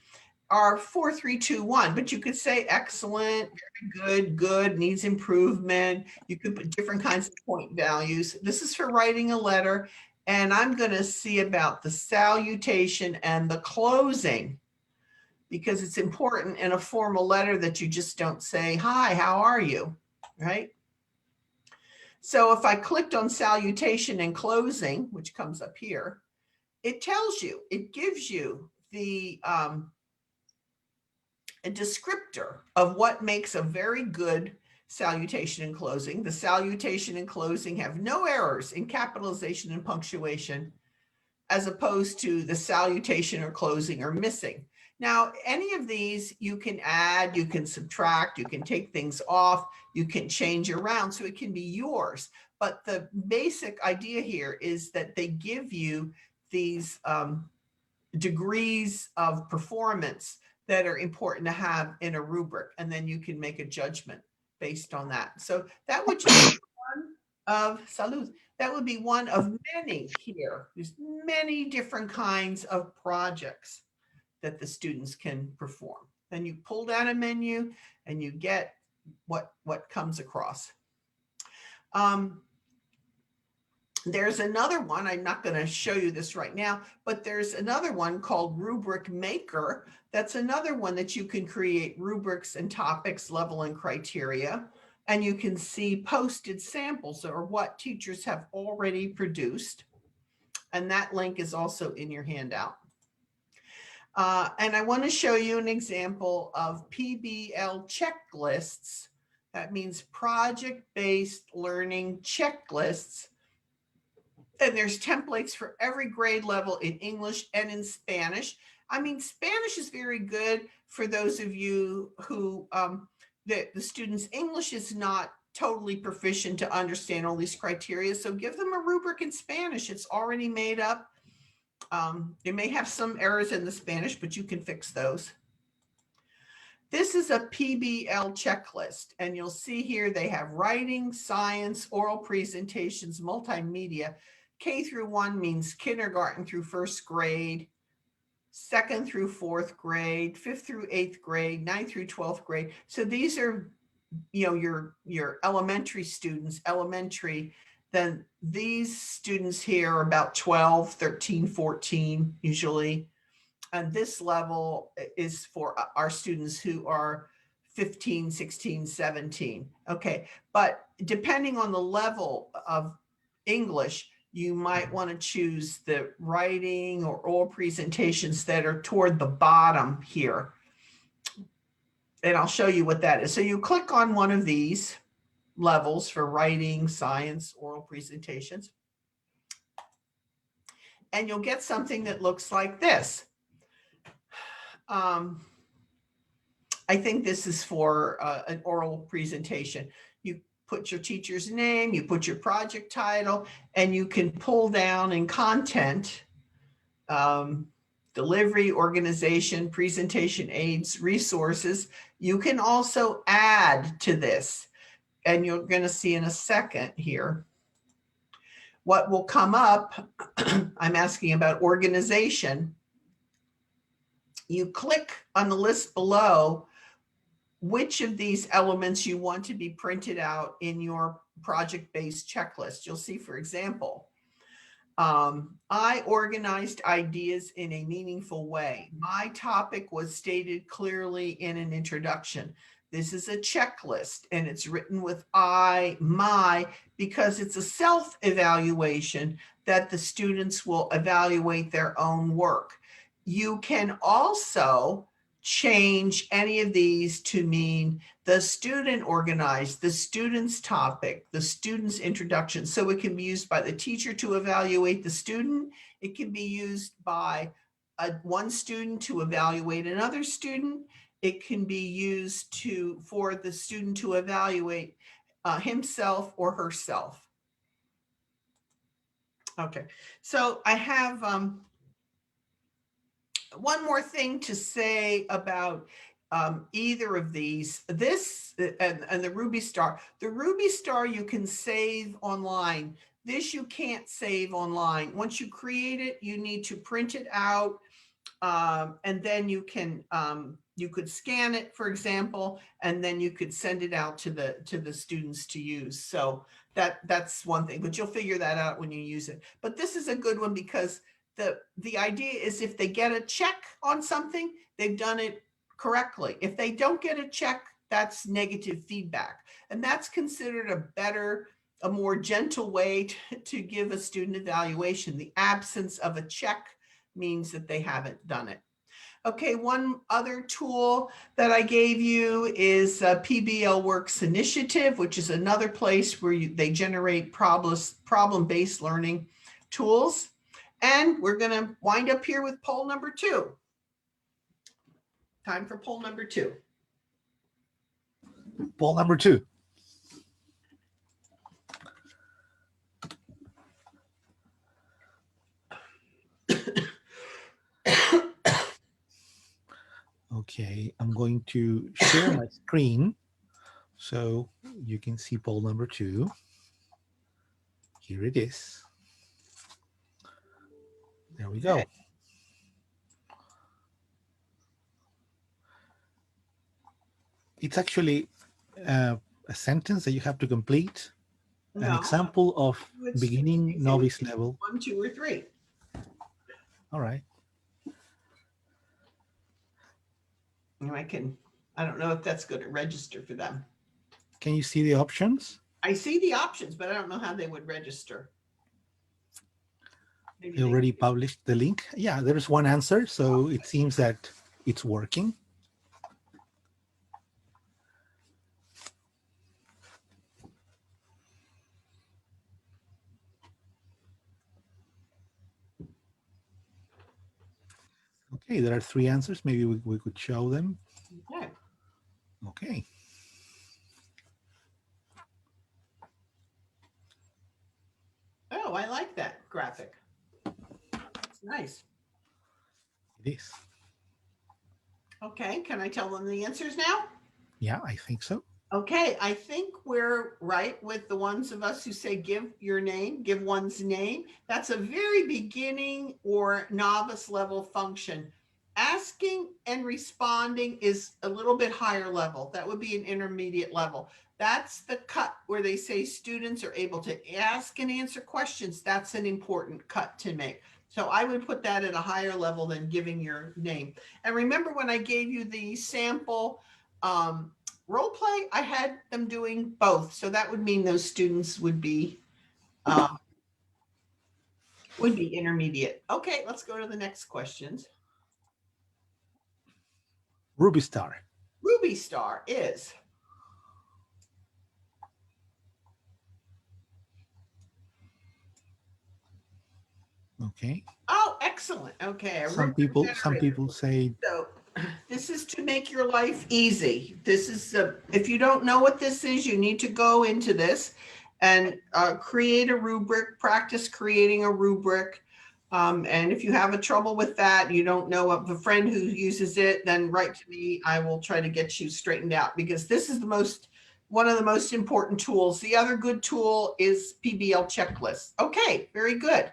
are 4, 3, 2, 1, but you could say excellent, very good, good, needs improvement. You could put different kinds of point values. This is for writing a letter. And I'm going to see about the salutation and the closing, because it's important in a formal letter that you just don't say, hi, how are you, right? So if I clicked on salutation and closing, which comes up here, it tells you, it gives you the a descriptor of what makes a very good salutation and closing. The salutation and closing have no errors in capitalization and punctuation, as opposed to the salutation or closing are missing. Now, any of these you can add, you can subtract, you can take things off, you can change around, so it can be yours. But the basic idea here is that they give you these degrees of performance that are important to have in a rubric, and then you can make a judgment based on that. So that would just be one of salud. That would be one of many here. There's many different kinds of projects that the students can perform. Then you pull down a menu and you get what comes across. There's another one, I'm not going to show you this right now, but there's another one called Rubric Maker. That's another one that you can create rubrics and topics, level and criteria. And you can see posted samples or what teachers have already produced. And that link is also in your handout. And I want to show you an example of PBL checklists. That means project-based learning checklists. And there's templates for every grade level in English and in Spanish. I mean, Spanish is very good for those of you who, the students' English is not totally proficient to understand all these criteria. So give them a rubric in Spanish. It's already made up. You may have some errors in the Spanish, but you can fix those. This is a PBL checklist, and you'll see here they have writing, science, oral presentations, multimedia. K through 1 means kindergarten through 1st grade, 2nd through 4th grade, 5th through 8th grade, 9th through 12th grade. So these are, you know, your elementary students, elementary. Then these students here are about 12, 13, 14 usually. And this level is for our students who are 15, 16, 17. Okay, but depending on the level of English, you might want to choose the writing or oral presentations that are toward the bottom here. And I'll show you what that is. So you click on one of these levels for writing, science, oral presentations, and you'll get something that looks like this. I think this is for an oral presentation. You put your teacher's name, you put your project title, and you can pull down in content, delivery, organization, presentation aids, resources. You can also add to this, and you're going to see in a second here. What will come up, I'm asking about organization. You click on the list below which of these elements you want to be printed out in your project-based checklist. You'll see, for example, I organized ideas in a meaningful way. My topic was stated clearly in an introduction. This is a checklist, and it's written with my, because it's a self-evaluation that the students will evaluate their own work. You can also change any of these to mean the student organized, the student's topic, the student's introduction. So it can be used by the teacher to evaluate the student. It can be used by one student to evaluate another student. It can be used for the student to evaluate himself or herself. Okay, so I have one more thing to say about either of these, this and the Ruby Star. The Ruby Star you can save online. This you can't save online. Once you create it, you need to print it out, and then you can you could scan it, for example, and then you could send it out to the students to use. So that's one thing, but you'll figure that out when you use it. But this is a good one because the idea is if they get a check on something, they've done it correctly. If they don't get a check, that's negative feedback. And that's considered a more gentle way to give a student evaluation. The absence of a check means that they haven't done it. Okay, one other tool that I gave you is PBL Works Initiative, which is another place where they generate problem-based learning tools. And we're going to wind up here with poll number 2. Time for poll number 2. Poll number 2. Okay, I'm going to share my screen so you can see poll number 2. Here it is. There we go. It's actually a sentence that you have to complete, An No. example of It's- beginning novice level. 1, 2, or 3. All right. And I don't know if that's going to register for them. Can you see the options? I see the options, but I don't know how they would register. Maybe They already published the link. Yeah, there's one answer. So it seems that it's working. Okay, there are 3 answers. Maybe we could show them. Okay. Okay. Oh, I like that graphic. It's nice. It is. Okay, can I tell them the answers now? Yeah, I think so. Okay, I think we're right with the ones of us who say give your name, give one's name. That's a very beginning or novice level function. Asking and responding is a little bit higher level. That would be an intermediate level. That's the cut where they say students are able to ask and answer questions. That's an important cut to make. So I would put that at a higher level than giving your name. And remember when I gave you the sample role play, I had them doing both. So that would mean those students would be intermediate. Okay, let's go to the next questions. Ruby Star. Ruby Star is. Okay. Oh, excellent. Okay. Some people say. So this is to make your life easy. This is if you don't know what this is, you need to go into this and create a rubric, practice creating a rubric. And if you have a trouble with that, you don't know of a friend who uses it, then write to me. I will try to get you straightened out because this is one of the most important tools. The other good tool is PBL checklist. Okay, very good.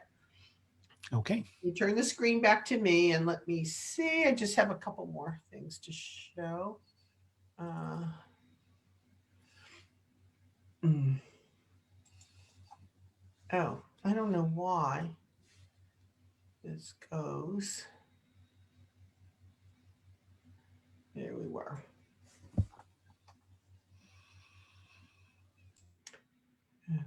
Okay. You turn the screen back to me and let me see. I just have a couple more things to show. Oh, I don't know why this goes. There we were. Okay.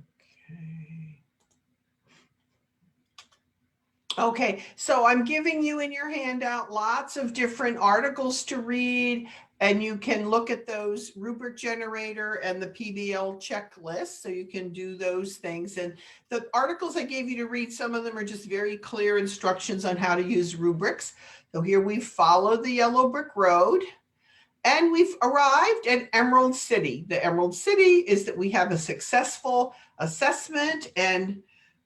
Okay, so I'm giving you in your handout lots of different articles to read, and you can look at those rubric generator and the PBL checklist, so you can do those things. And the articles I gave you to read, some of them are just very clear instructions on how to use rubrics. So here we followed the yellow brick road, and we've arrived at Emerald City. The Emerald City is that we have a successful assessment, and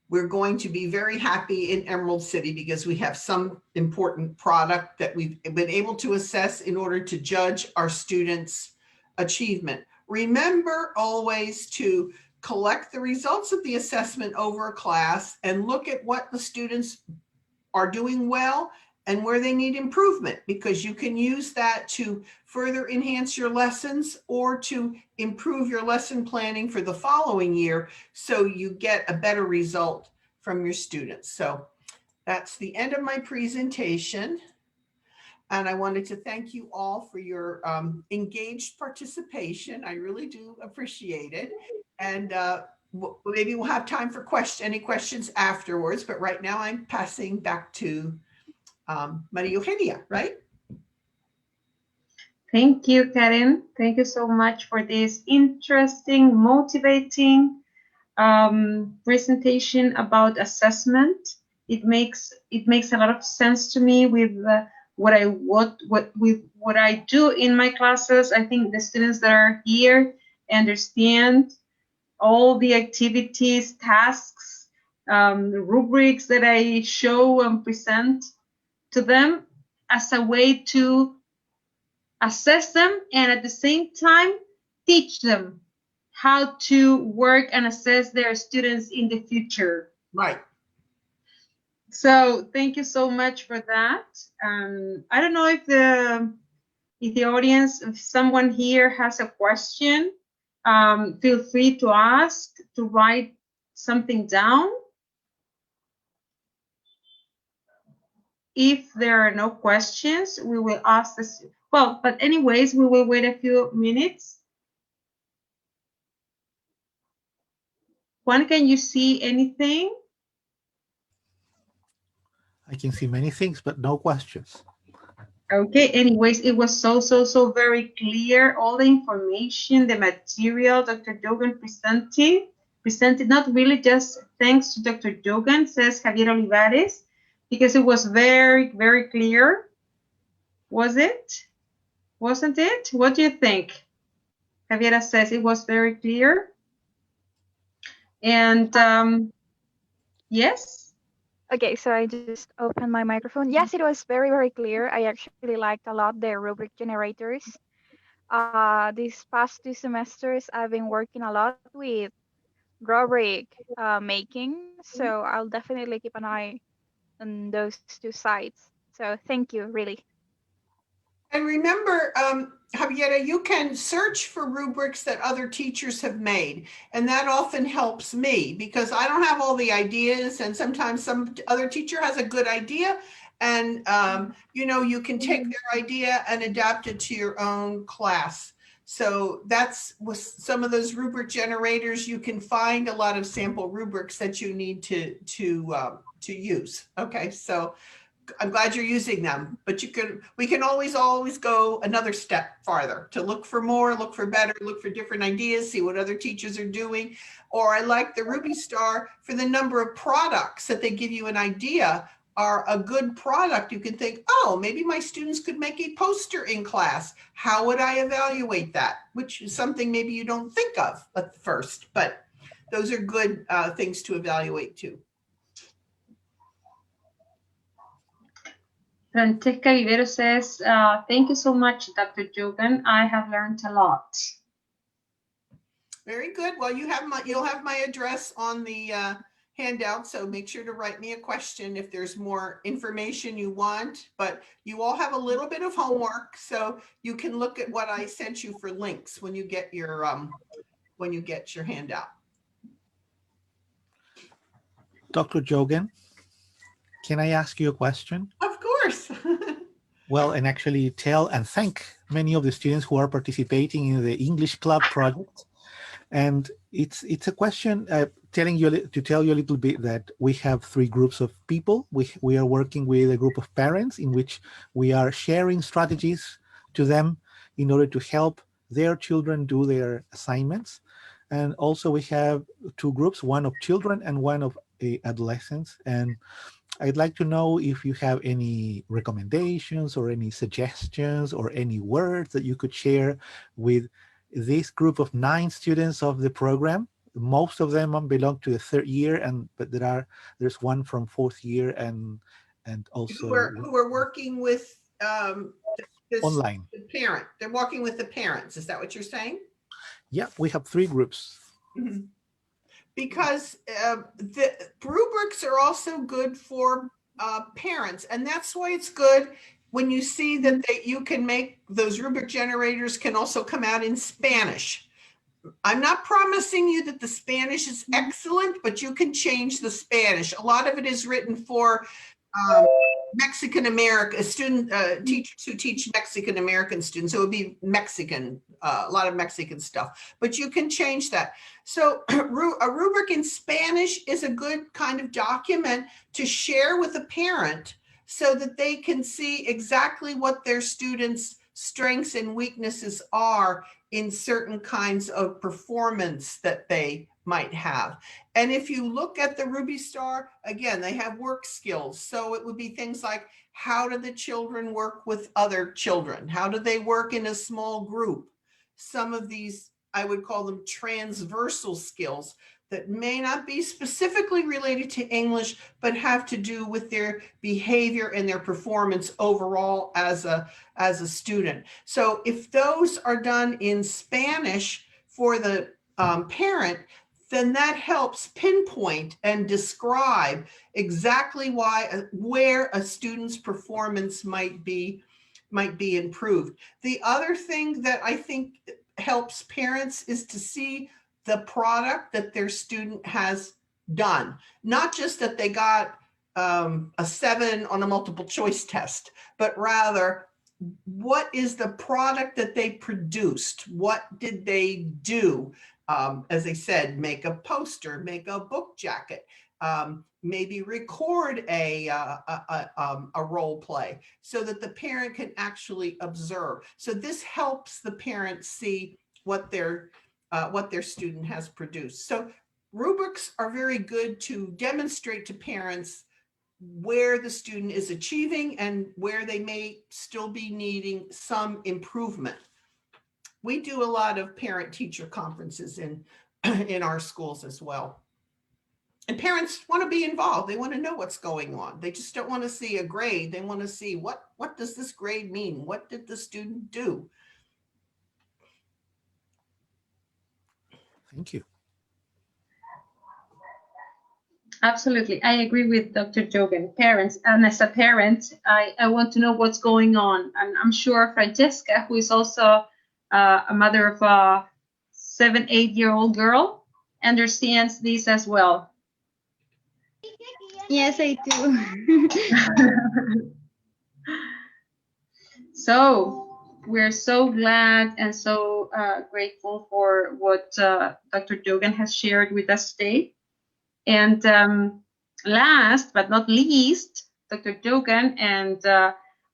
we're going to be very happy in Emerald City because we have some important product that we've been able to assess in order to judge our students' achievement. Remember always to collect the results of the assessment over a class and look at what the students are doing well and where they need improvement, because you can use that to further enhance your lessons or to improve your lesson planning for the following year so you get a better result from your students. So that's the end of my presentation. And I wanted to thank you all for your engaged participation. I really do appreciate it. And maybe we'll have time for any questions afterwards, but right now I'm passing back to Maria Eugenia, right? Thank you, Karen. Thank you so much for this interesting, motivating presentation about assessment. It makes a lot of sense to me with what I do in my classes. I think the students that are here understand all the activities, tasks, rubrics that I show and present to them as a way to assess them and at the same time teach them how to work and assess their students in the future. Right. So thank you so much for that. I don't know if the audience, if someone here has a question, feel free to ask, to write something down. If there are no questions, we will ask this. Well, but anyways, we will wait a few minutes. Juan, can you see anything? I can see many things, but no questions. Okay, anyways, it was so very clear. All the information, the material Dr. Dogan presented, not really just thanks to Dr. Dogan, says Javier Olivares, because it was very clear. Was it? Wasn't it? What do you think? Javiera says it was very clear. And yes. Okay, so I just opened my microphone. Yes, it was very clear. I actually liked a lot the rubric generators. These past 2 semesters, I've been working a lot with rubric making, so I'll definitely keep an eye on those 2 sites. So thank you, really. And remember, Javiera, you can search for rubrics that other teachers have made. And that often helps me because I don't have all the ideas. And sometimes some other teacher has a good idea. And, you know, you can take their idea and adapt it to your own class. So that's with some of those rubric generators, you can find a lot of sample rubrics that you need to use. Okay, so I'm glad you're using them, but we can always go another step farther to look for more, look for better, look for different ideas, see what other teachers are doing. Or I like the Ruby Star for the number of products that they give you an idea are a good product. You can think, oh, maybe my students could make a poster in class. How would I evaluate that? Which is something maybe you don't think of at first, but those are good things to evaluate too. Francesca Vivero says, thank you so much, Dr. Jogan. I have learned a lot. Very good. Well, you'll have my address on the handout, so make sure to write me a question if there's more information you want. But you all have a little bit of homework, so you can look at what I sent you for links when you get your handout. Dr. Jogan, can I ask you a question? Of course. Well, and actually tell and thank many of the students who are participating in the English Club project. And it's a question tell you a little bit that we have 3 groups of people. We are working with a group of parents in which we are sharing strategies to them in order to help their children do their assignments. And also we have 2 groups, one of children and one of adolescents. And I'd like to know if you have any recommendations or any suggestions or any words that you could share with this group of 9 students of the program. Most of them belong to the 3rd year, but there's one from 4th year and also who are working with this online. the parent. They're working with the parents. Is that what you're saying? Yeah, we have 3 groups. Mm-hmm. Because the rubrics are also good for parents, and that's why it's good when you see that you can make those rubric generators can also come out in Spanish. I'm not promising you that the Spanish is excellent, but you can change the Spanish. A lot of it is written for Mexican American teachers who teach Mexican American students. So it would be Mexican, a lot of Mexican stuff, but you can change that. So a rubric in Spanish is a good kind of document to share with a parent so that they can see exactly what their students' strengths and weaknesses are in certain kinds of performance that they might have. And if you look at the Ruby Star, again, they have work skills. So it would be things like, how do the children work with other children? How do they work in a small group? Some of these, I would call them transversal skills that may not be specifically related to English, but have to do with their behavior and their performance overall as a student. So if those are done in Spanish for the parent, then that helps pinpoint and describe exactly where a student's performance might be improved. The other thing that I think helps parents is to see the product that their student has done, not just that they got a 7 on a multiple choice test, but rather what is the product that they produced? What did they do? As I said, make a poster, make a book jacket, maybe record a role play so that the parent can actually observe. So this helps the parent see what their student has produced. So rubrics are very good to demonstrate to parents where the student is achieving and where they may still be needing some improvement. We do a lot of parent-teacher conferences in our schools as well. And parents want to be involved. They want to know what's going on. They just don't want to see a grade. They want to see what does this grade mean? What did the student do? Thank you. Absolutely. I agree with Dr. Jogan. Parents, and as a parent, I want to know what's going on. And I'm sure Francesca, who is also a mother of a 7-8-year-old girl, understands this as well. Yes, I do. So we're so glad and so grateful for what Dr. Jogan has shared with us today. And last but not least, Dr. Jogan and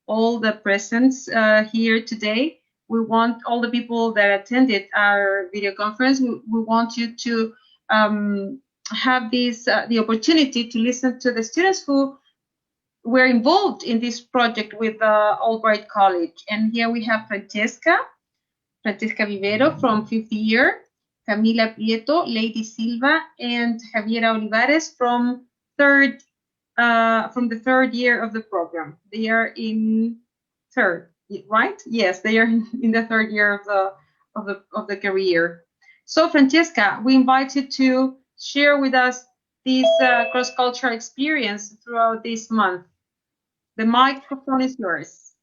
all the presents here today, we want all the people that attended our video conference, we want you to have this the opportunity to listen to the students who were involved in this project with Albright College. And here we have Francesca Vivero from 5th year, Camila Prieto, Lady Silva, and Javiera Olivares from the 3rd year of the program. They are in 3rd, right? Yes, they are in the 3rd year of the career. So Francesca, we invite you to share with us this cross-cultural experience throughout this month. The microphone is yours.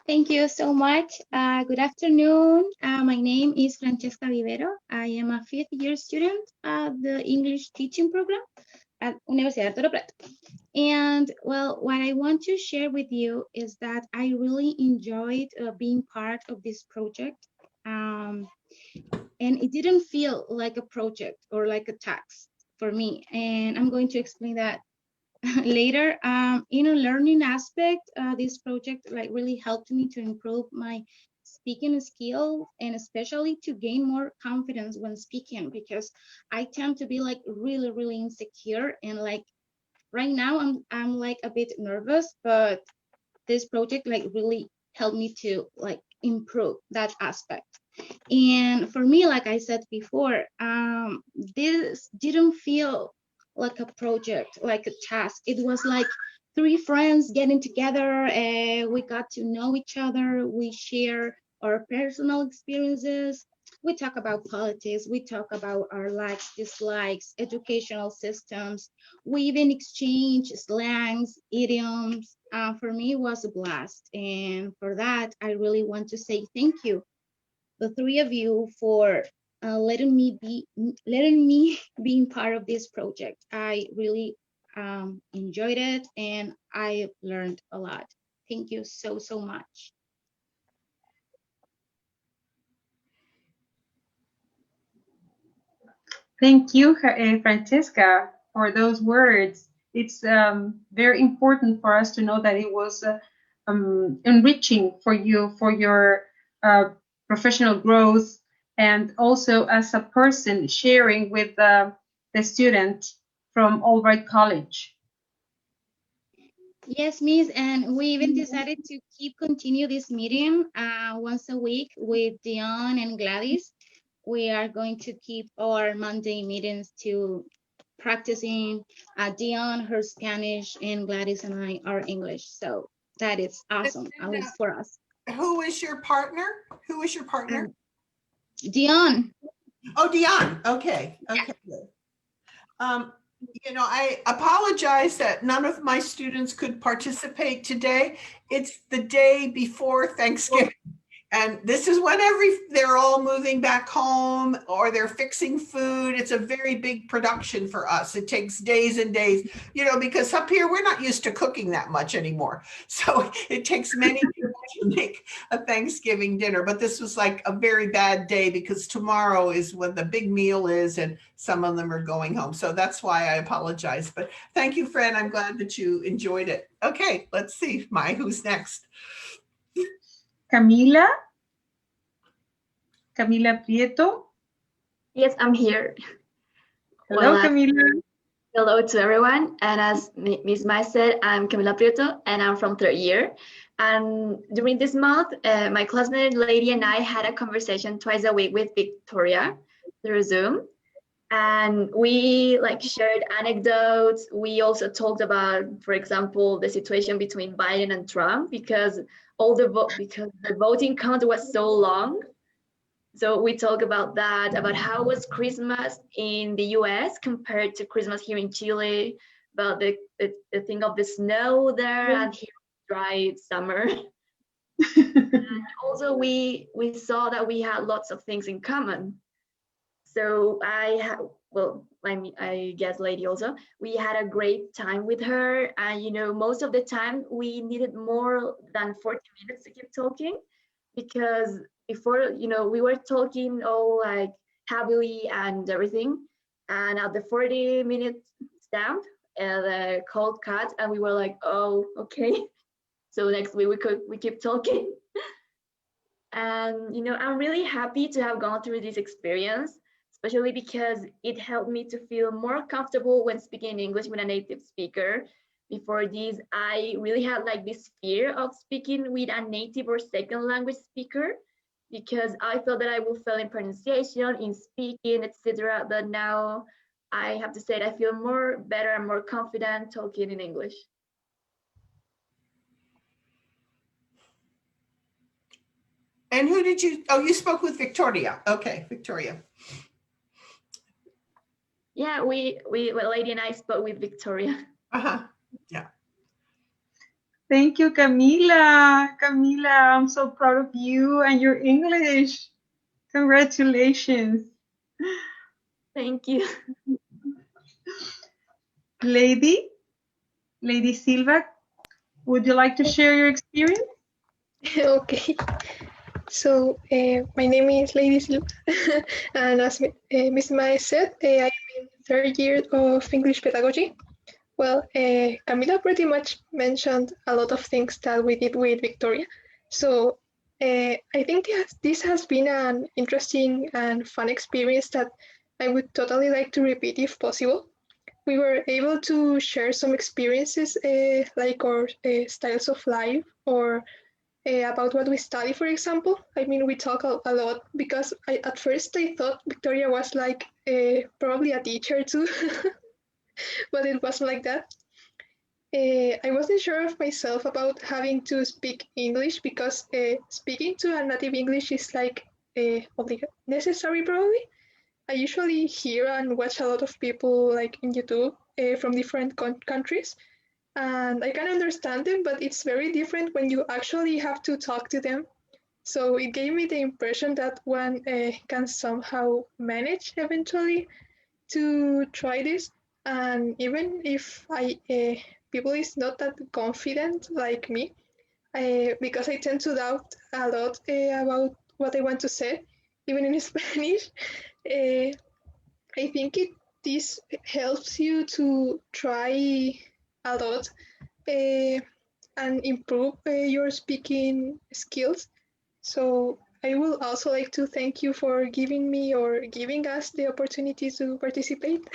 Thank you so much. Good afternoon. My name is Francesca Vivero. I am a 5th year student at the English teaching program at Universidad Arturo Prat. And well, what I want to share with you is that I really enjoyed being part of this project. And it didn't feel like a project or like a task for me. And I'm going to explain that later. In a learning aspect, this project like really helped me to improve my speaking skill and especially to gain more confidence when speaking, because I tend to be like really insecure, and like right now I'm like a bit nervous, but this project like really helped me to like improve that aspect. And for me, like I said before, this didn't feel like a project, like a task. It was like 3 friends getting together, and we got to know each other. We share our personal experiences. We talk about politics. We talk about our likes, dislikes, educational systems. We even exchange slangs, idioms. For me, it was a blast. And for that, I really want to say thank you, the 3 of you, for letting me being part of this project. I really enjoyed it, and I learned a lot. Thank you so much. Thank you, Francesca, for those words. It's very important for us to know that it was enriching for you, for your professional growth, and also as a person sharing with the student from Albright College. Yes, Miss, and we even decided to continue this meeting once a week with Dion and Gladys. We are going to keep our Monday meetings to practicing Dion her Spanish and Gladys and I our English. So that is awesome, at least for us. Who is your partner? Who is your partner? Dion. Oh, Dion. Okay. Okay. Good. You know, I apologize that none of my students could participate today. It's the day before Thanksgiving. And this is when they're all moving back home or they're fixing food. It's a very big production for us. It takes days and days, because up here we're not used to cooking that much anymore. So it takes many people to make a Thanksgiving dinner. But this was like a very bad day because tomorrow is when the big meal is and some of them are going home. So that's why I apologize. But thank you, Fran. I'm glad that you enjoyed it. Okay, let's see. Mai, who's next? Camila Prieto. Yes, I'm here. Hello, Well, Camila. hello to everyone. And as Ms. Mai said, I'm Camila Prieto, and I'm from third year. And during this month, my classmate Lady and I had a conversation twice a week with Victoria through Zoom. And we shared anecdotes. We also talked about, for example, the situation between Biden and Trump because the voting count was so long. So we talk about that, about how was Christmas in the US compared to Christmas here in Chile, about the thing of the snow there and here dry summer. And also we saw that we had lots of things in common. So I guess Lady also, we had a great time with her. And most of the time we needed more than 40 minutes to keep talking because before, we were talking all happily and everything. And at the 40 minutes stamp, the call cut and we were like, oh, okay. So next week we keep talking. And, I'm really happy to have gone through this experience, especially because it helped me to feel more comfortable when speaking English with a native speaker. Before this, I really had this fear of speaking with a native or second language speaker because I felt that I would fail in pronunciation, in speaking, etc. But now I have to say I feel better and more confident talking in English. And who did you, you spoke with Victoria. Okay, Victoria. Yeah, Lady and I spoke with Victoria. Yeah. Thank you, Camila. Camila, I'm so proud of you and your English. Congratulations. Thank you. Lady Silva, would you like to share your experience? Okay. So my name is Lady Silva, and as Ms. Mai said, I'm in third year of English pedagogy. Well, Camila pretty much mentioned a lot of things that we did with Victoria. So I think this has been an interesting and fun experience that I would totally like to repeat if possible. We were able to share some experiences like our styles of life or about what we study, for example. I mean, we talk a lot because at first I thought Victoria was probably a teacher too, but it wasn't like that. I wasn't sure of myself about having to speak English because speaking to a native English is necessary probably. I usually hear and watch a lot of people in YouTube from different countries, and I can understand them, but it's very different when you actually have to talk to them. So it gave me the impression that one can somehow manage eventually to try this. And even if people is not that confident like me, because I tend to doubt a lot about what I want to say, even in Spanish, I think this helps you to try a lot and improve your speaking skills. So I would also like to thank you for giving me or giving us the opportunity to participate.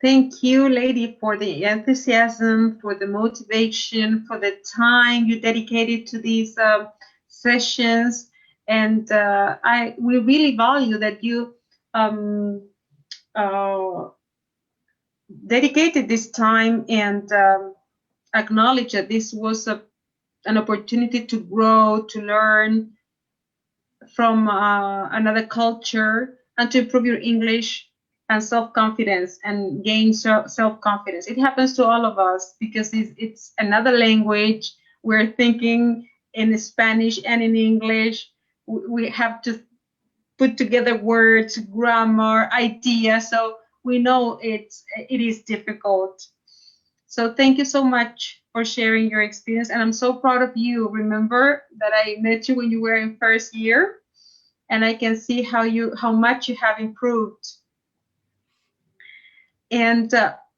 Thank you, Lady, for the enthusiasm, for the motivation, for the time you dedicated to these sessions. And we really value that you dedicated this time and acknowledge that this was an opportunity to grow, to learn from another culture, and to improve your English and self-confidence and gain self-confidence. It happens to all of us because it's another language. We're thinking in Spanish and in English. We have to put together words, grammar, ideas. So we know it is difficult. So thank you so much for sharing your experience. And I'm so proud of you. Remember that I met you when you were in first year, and I can see how much you have improved. And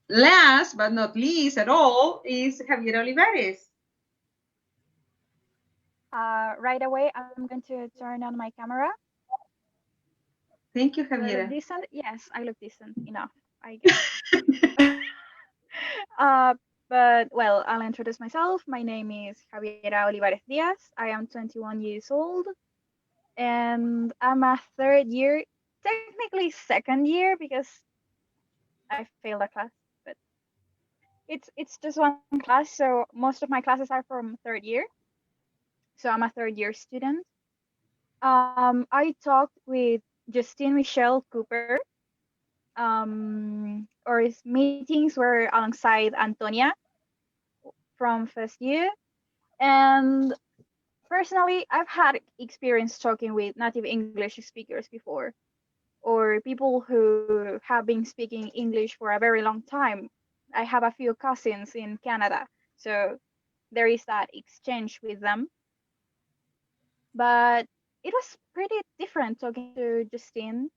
last but not least at all is Javier Olivares. Right away, I'm going to turn on my camera. Thank you, Do I look Javiera. decent? Yes, I look decent enough, I guess. uh, but well, I'll introduce myself. My name is Javiera Olivares Diaz. I am 21 years old, and I'm a third year, technically second year because I failed a class, but it's just one class. So most of my classes are from third year. So I'm a third year student. I talked with Justine Michelle Cooper. Or his meetings were alongside Antonia from first year. And personally, I've had experience talking with native English speakers before, or people who have been speaking English for a very long time. I have a few cousins in Canada, so there is that exchange with them. But it was pretty different talking to Justine.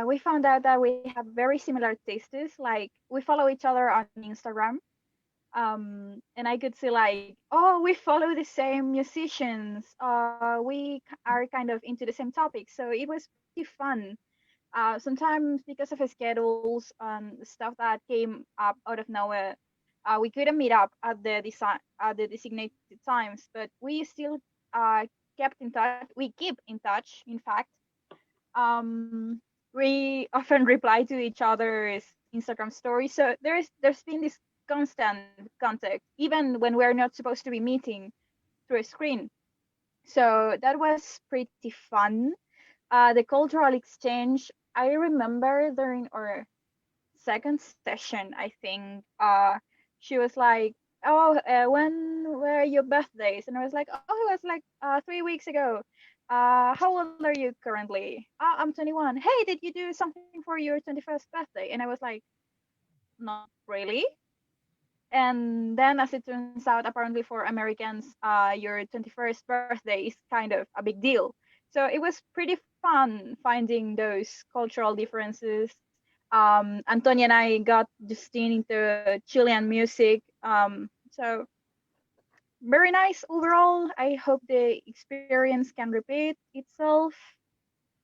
We found out that we have very similar tastes. Like we follow each other on Instagram, and I could see like, oh, we follow the same musicians. We are kind of into the same topics, so it was pretty fun. Sometimes because of schedules and stuff that came up out of nowhere, we couldn't meet up at the designated times, but we still kept in touch. We keep in touch, in fact. We often reply to each other's Instagram stories. So there's been this constant contact, even when we're not supposed to be meeting through a screen. So that was pretty fun. The cultural exchange, I remember during our second session, I think, she was like, oh, when were your birthdays? And I was like, oh, it was like 3 weeks ago. How old are you currently? I'm 21. Hey, did you do something for your 21st birthday? And I was like, not really. And then, as it turns out, apparently for Americans, your 21st birthday is kind of a big deal. So it was pretty fun finding those cultural differences. Antonia and I got Justine into Chilean music. So very nice overall. I hope the experience can repeat itself.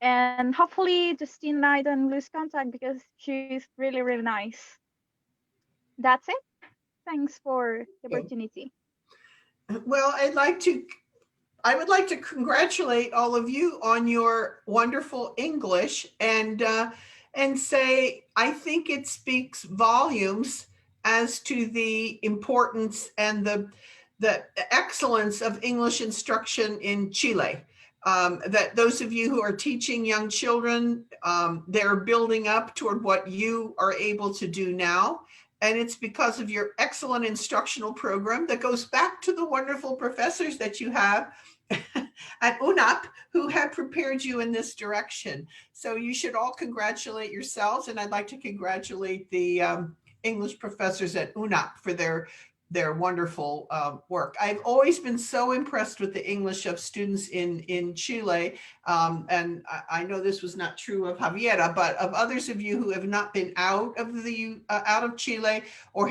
And hopefully Justine and I don't lose contact because she's really, really nice. That's it. Thanks for the opportunity. Well, I would like to congratulate all of you on your wonderful English and say I think it speaks volumes as to the importance and the excellence of English instruction in Chile. That those of you who are teaching young children, they're building up toward what you are able to do now. And it's because of your excellent instructional program that goes back to the wonderful professors that you have at UNAP who have prepared you in this direction. So you should all congratulate yourselves. And I'd like to congratulate the English professors at UNAP for their wonderful work. I've always been so impressed with the English of students in Chile. And I know this was not true of Javiera, but of others of you who have not been out of Chile or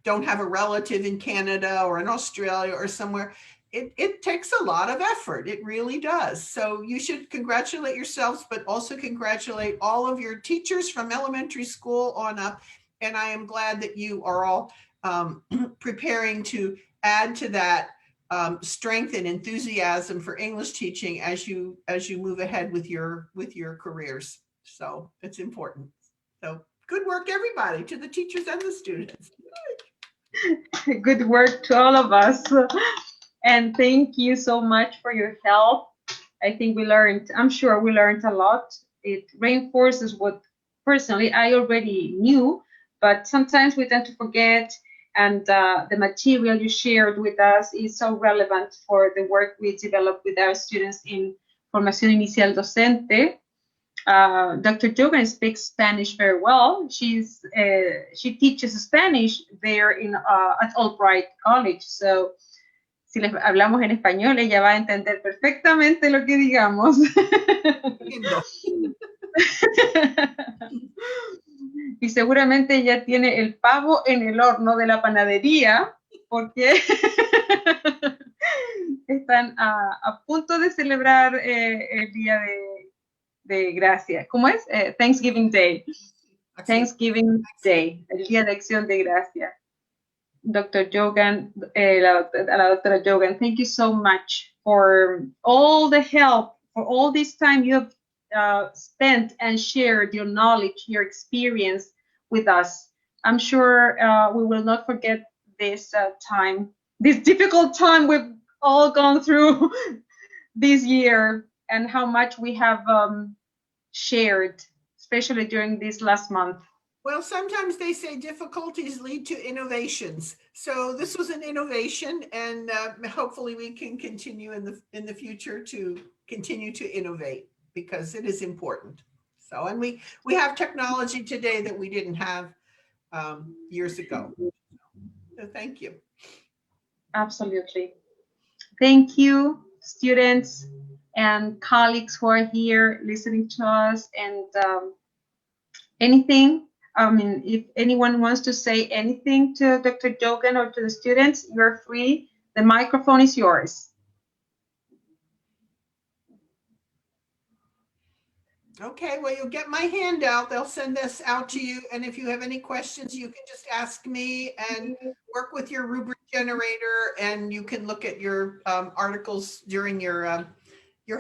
don't have a relative in Canada or in Australia or somewhere. It takes a lot of effort. It really does. So you should congratulate yourselves, but also congratulate all of your teachers from elementary school on up. And I am glad that you are all preparing to add to that strength and enthusiasm for English teaching as you move ahead with your careers. So it's important. So good work, everybody, to the teachers and the students. Good work to all of us. And thank you so much for your help. I think I'm sure we learned a lot. it reinforces what personally I already knew, but sometimes we tend to forget, and the material you shared with us is so relevant for the work we develop with our students in Formación Inicial Docente. Dr. Jogan speaks Spanish very well. She teaches Spanish there at Albright College. So, si les hablamos en español, ella va a entender perfectamente lo que digamos. Y seguramente ella tiene el pavo en el horno de la panadería, porque están a punto de celebrar el día de gracia. ¿Cómo es? Thanksgiving Day. Thanksgiving Day, el día de acción de gracia. Dr. Jogan, la doctora Jogan, thank you so much for all the help, for all this time you have spent and shared your knowledge, your experience with us. I'm sure we will not forget this time, this difficult time we've all gone through this year, and how much we have shared, especially during this last month. Well, sometimes they say difficulties lead to innovations. So this was an innovation, and hopefully we can continue in the future to continue to innovate, because it is important. So, and we have technology today that we didn't have years ago. So thank you. Absolutely. Thank you, students and colleagues who are here listening to us, and anything. I mean, if anyone wants to say anything to Dr. Jogan or to the students, you're free. The microphone is yours. Okay, well, you'll get my handout. They'll send this out to you. And if you have any questions, you can just ask me and work with your rubric generator, and you can look at your articles during your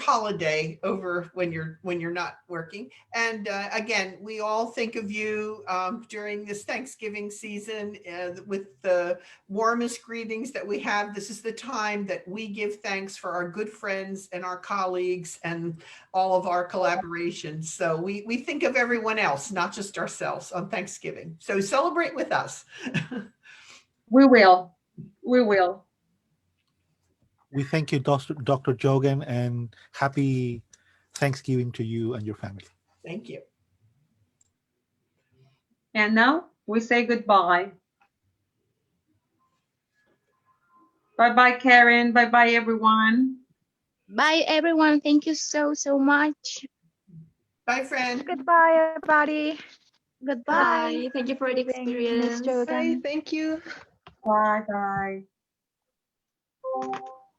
holiday over when you're not working. And again, we all think of you during this Thanksgiving season with the warmest greetings that we have. This is the time that we give thanks for our good friends and our colleagues and all of our collaborations. So we think of everyone else, not just ourselves, on Thanksgiving. So celebrate with us. We will. We will. We thank you, Dr. Jogan, and happy Thanksgiving to you and your family. Thank you. And now we say goodbye. Bye-bye, Karen. Bye-bye, everyone. Bye, everyone. Thank you so much. Bye, friend. Goodbye, everybody. Bye. Thank you for the Thanks, Miss experience. Jogan. Bye, thank you. Bye-bye.